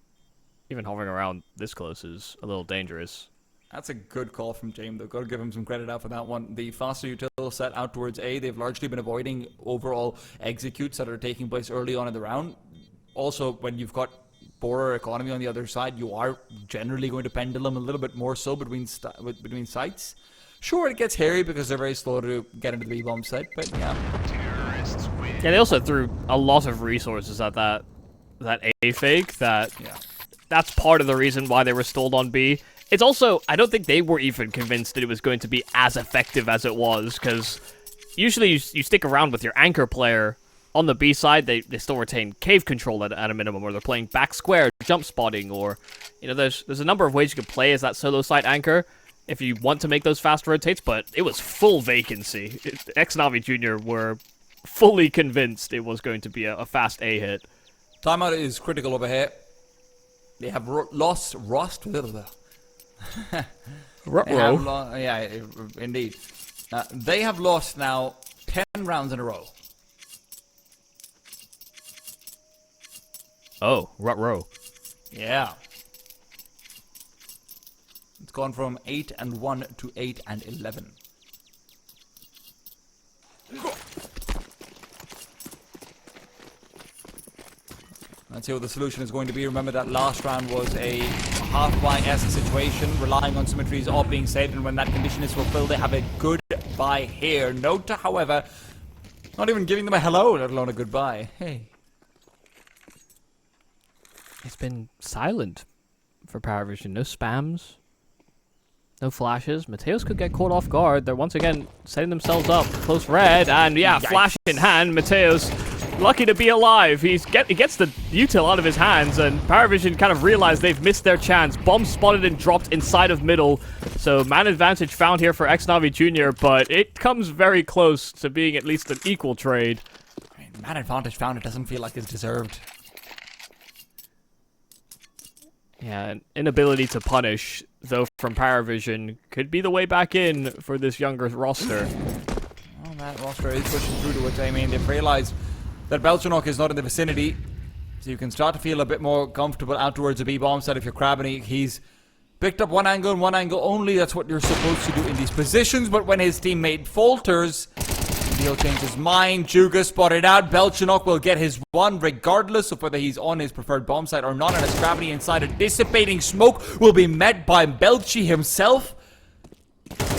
A: Even hovering around this close is a little dangerous.
B: That's a good call from James, though. Got to give him some credit out for that one. The faster util set out towards A, they've largely been avoiding overall executes that are taking place early on in the round. Also, when you've got poorer economy on the other side, you are generally going to pendulum a little bit more so between sites. Sure, it gets hairy because they're very slow to get into the B-bomb site, but yeah.
A: Yeah, they also threw a lot of resources at that A fake. That's part of the reason why they were stalled on B. It's also, I don't think they were even convinced that it was going to be as effective as it was, because usually you stick around with your anchor player. On the B side, they still retain cave control at a minimum, or they're playing back square, jump spotting, or, you know, there's a number of ways you could play as that solo side anchor if you want to make those fast rotates, but it was full vacancy. Ex-NAVI Jr. were fully convinced it was going to be a fast A hit.
B: Timeout is critical over here. They have lost Rost. Yeah, indeed. They have lost now 10 rounds in a row.
A: Oh, rut-row.
B: Yeah. It's gone from 8-1 to 8-11. Let's see what the solution is going to be. Remember that last round was a half-buy-esque situation, relying on Symmetry's AWP being saved, and when that condition is fulfilled, they have a good buy here. Note, however, not even giving them a hello, let alone a goodbye. Hey.
A: It's been silent for PARIVISION. No spams. No flashes. Mateos could get caught off guard. They're once again setting themselves up. Close red. And yeah, yikes. Flash in hand. Mateos lucky to be alive. He gets the util out of his hands. And PARIVISION kind of realized they've missed their chance. Bomb spotted and dropped inside of middle. So man advantage found here for ex-NAVI Jr. But it comes very close to being at least an equal trade.
B: Man advantage found, it doesn't feel like it's deserved.
A: Yeah, an inability to punish, though, from PARIVISION could be the way back in for this younger roster.
B: Well, that roster is pushing through to it. I mean, they've realized that Belchenok is not in the vicinity, so you can start to feel a bit more comfortable out towards the B-bomb side if you're crabbing. He's Picked up one angle and one angle only. That's what you're supposed to do in these positions. But when his teammate falters, he'll change his mind. Juga spotted out. Belchenok will get his one regardless of whether he's on his preferred bomb site or not. And as gravity inside a dissipating smoke will be met by Belchi himself.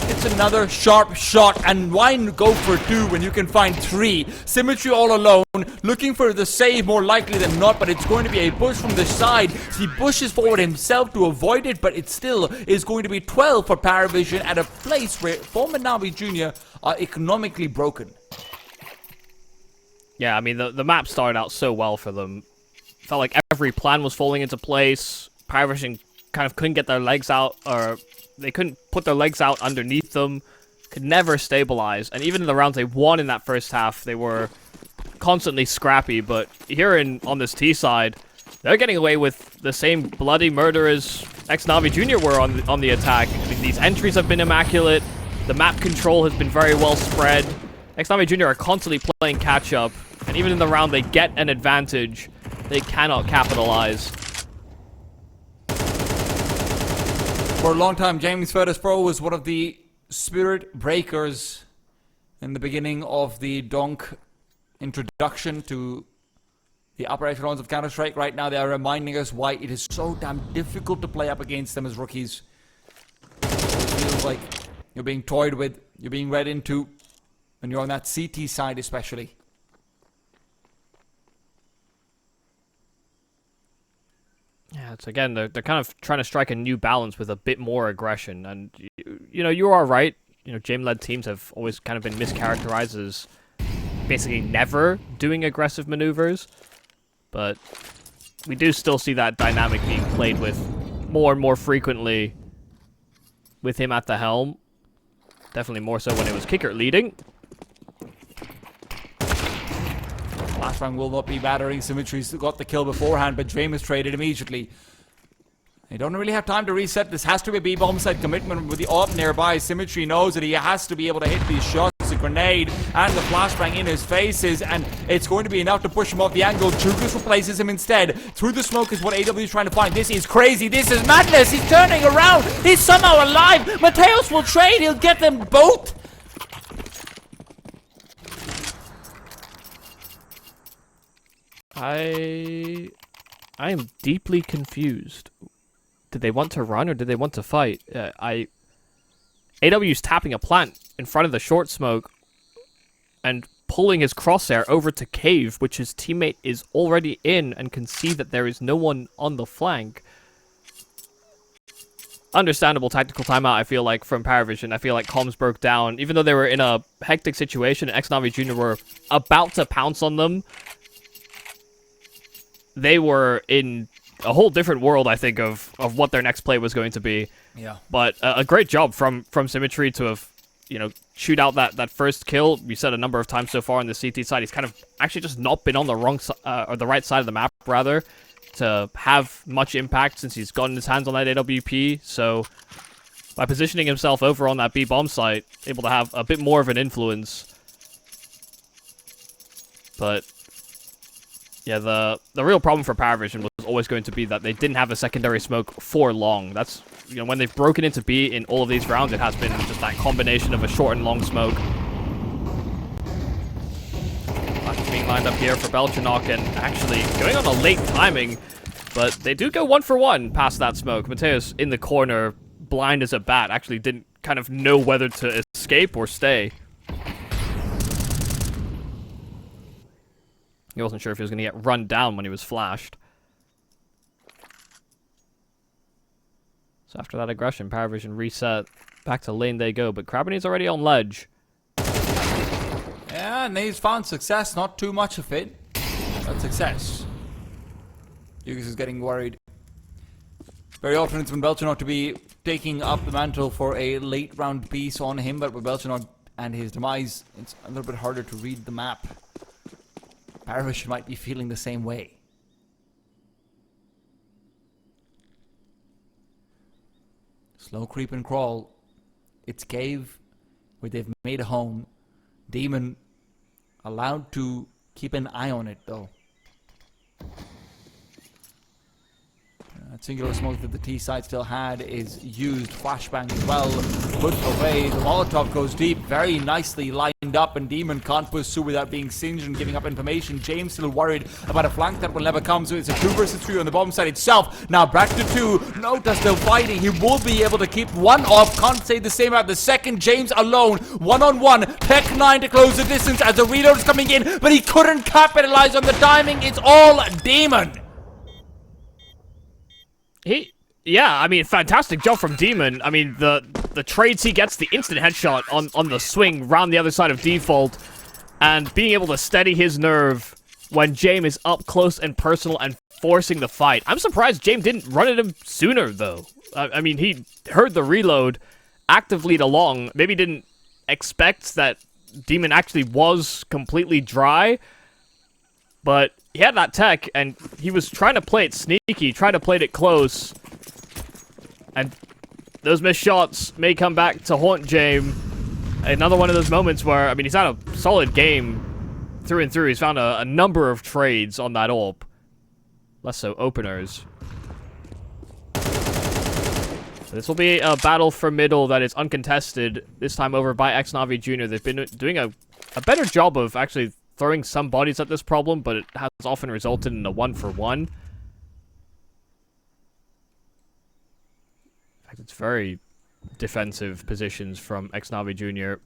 B: It's another sharp shot, and why go for 2 when you can find 3? Symmetry all alone, looking for the save more likely than not, but it's going to be a push from the side. He pushes forward himself to avoid it, but it still is going to be 12 for PARIVISION at a place where former NAVI Jr. are economically broken.
A: Yeah, I mean, the map started out so well for them. Felt like every plan was falling into place. PARIVISION kind of couldn't get their legs out, or they couldn't put their legs out underneath them, could never stabilize. And even in the rounds they won in that first half, they were constantly scrappy. But here on this T side, they're getting away with the same bloody murder as ex-NAVI Jr. were on the attack. I mean, these entries have been immaculate. The map control has been very well spread. ex-NAVI Jr. are constantly playing catch-up. And even in the round they get an advantage, they cannot capitalize.
B: For a long time, James Ferris Pro was one of the spirit breakers in the beginning of the Donk introduction to the upper echelons of Counter-Strike. Right now, they are reminding us why it is so damn difficult to play up against them as rookies. It feels like you're being toyed with, you're being read into, when you're on that CT side especially.
A: Yeah, it's again, they're kind of trying to strike a new balance with a bit more aggression. And, you know, you are right. You know, Jame-led teams have always kind of been mischaracterized as basically never doing aggressive maneuvers. But we do still see that dynamic being played with more and more frequently with him at the helm. Definitely more so when it was Kickert leading.
B: Flashbang will not be battering. Symmetry's got the kill beforehand, but Dream is traded immediately. They don't really have time to reset. This has to be a B-bomb site commitment with the AWP nearby. Symmetry knows that he has to be able to hit these shots. A grenade and the flashbang in his faces, and it's going to be enough to push him off the angle. Jugas replaces him instead. Through the smoke is what AW is trying to find. This is crazy. This is madness. He's turning around. He's somehow alive. Mateos will trade. He'll get them both.
A: I am deeply confused. Did they want to run or did they want to fight? AW's tapping a plant in front of the short smoke and pulling his crosshair over to cave, which his teammate is already in and can see that there is no one on the flank. Understandable tactical timeout, I feel like, from PARIVISION. I feel like comms broke down. Even though they were in a hectic situation and ex-NAVI Jr. were about to pounce on them, they were in a whole different world, I think, of what their next play was going to be.
B: Yeah.
A: But a great job from Symmetry to have, you know, shoot out that first kill. We said a number of times so far on the CT side, he's kind of actually just not been on the wrong or the right side of the map, rather, to have much impact since he's gotten his hands on that AWP. So by positioning himself over on that B bomb site, able to have a bit more of an influence. But yeah, the real problem for PARIVISION was always going to be that they didn't have a secondary smoke for long. That's, you know, when they've broken into B in all of these rounds, it has been just that combination of a short and long smoke. Flash being lined up here for Belchenok and actually going on a late timing, but they do go 1 for 1 past that smoke. Mateos in the corner, blind as a bat, actually didn't kind of know whether to escape or stay. He wasn't sure if he was going to get run down when he was flashed. So after that aggression, PARIVISION reset. Back to lane they go, but Krabbenny's already on ledge.
B: Yeah, and he's found success. Not too much of it, but success. Yugas is getting worried. Very often it's been Belchenok to be taking up the mantle for a late round piece on him, but with Belchenok and his demise, it's a little bit harder to read the map. PARIVISION might be feeling the same way. Slow creep and crawl. It's cave where they've made a home. Demon allowed to keep an eye on it though. singular smoke that the T side still had is used. Flashbang as well, put away. The Molotov goes deep, very nicely lined up, and Demon can't pursue without being singed and giving up information. James still worried about a flank that will never come, so it's a 2 versus 3 on the bomb side itself. Now back to 2. Nota still fighting. He will be able to keep one off. Can't say the same about the second. James alone, 1-on-1. Tech 9 to close the distance as the reload is coming in, but he couldn't capitalize on the timing. It's all Demon.
A: Yeah, I mean, fantastic job from Demon. I mean, the trades he gets, the instant headshot on the swing round the other side of default, and being able to steady his nerve when James is up close and personal and forcing the fight. I'm surprised James didn't run at him sooner, though. I mean, he heard the reload, active lead along, maybe didn't expect that Demon actually was completely dry, but he had that tech, and he was trying to play it sneaky, trying to play it close. And those missed shots may come back to haunt James. Another one of those moments where, I mean, he's had a solid game through and through. He's found a number of trades on that AWP. Less so openers. So this will be a battle for middle that is uncontested, this time over by ex-NAVI Jr. They've been doing a better job of actually throwing some bodies at this problem, but it has often resulted in a 1-for-1. In fact, it's very defensive positions from ex-NAVI Jr.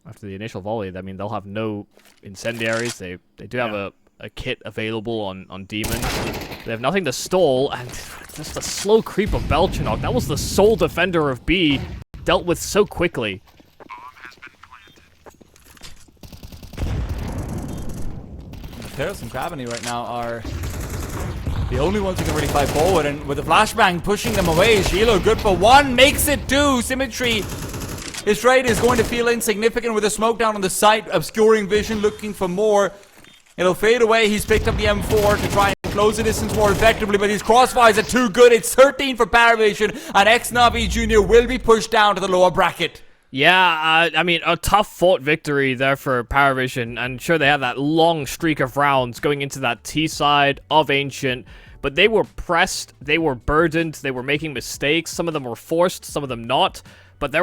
A: After the initial volley, I mean, they'll have no incendiaries. They do have a kit available on Demon. They have nothing to stall, and just a slow creep of Belchanok. That was the sole defender of B, dealt with so quickly.
B: Teros and Gravity right now are the only ones who can really fight forward, and with the flashbang pushing them away, Shiloh good for 1, makes it 2. Symmetry, his trade is going to feel insignificant with the smoke down on the site, obscuring vision, looking for more. It'll fade away. He's picked up the M4 to try and close the distance more effectively, but these crossfires are too good. It's 13 for PARIVISION, and ex-NAVI Jr. will be pushed down to the lower bracket.
A: Yeah, I mean, a tough-fought victory there for PARIVISION, and sure, they had that long streak of rounds going into that T side of Ancient, but they were pressed, they were burdened, they were making mistakes. Some of them were forced, some of them not, but there were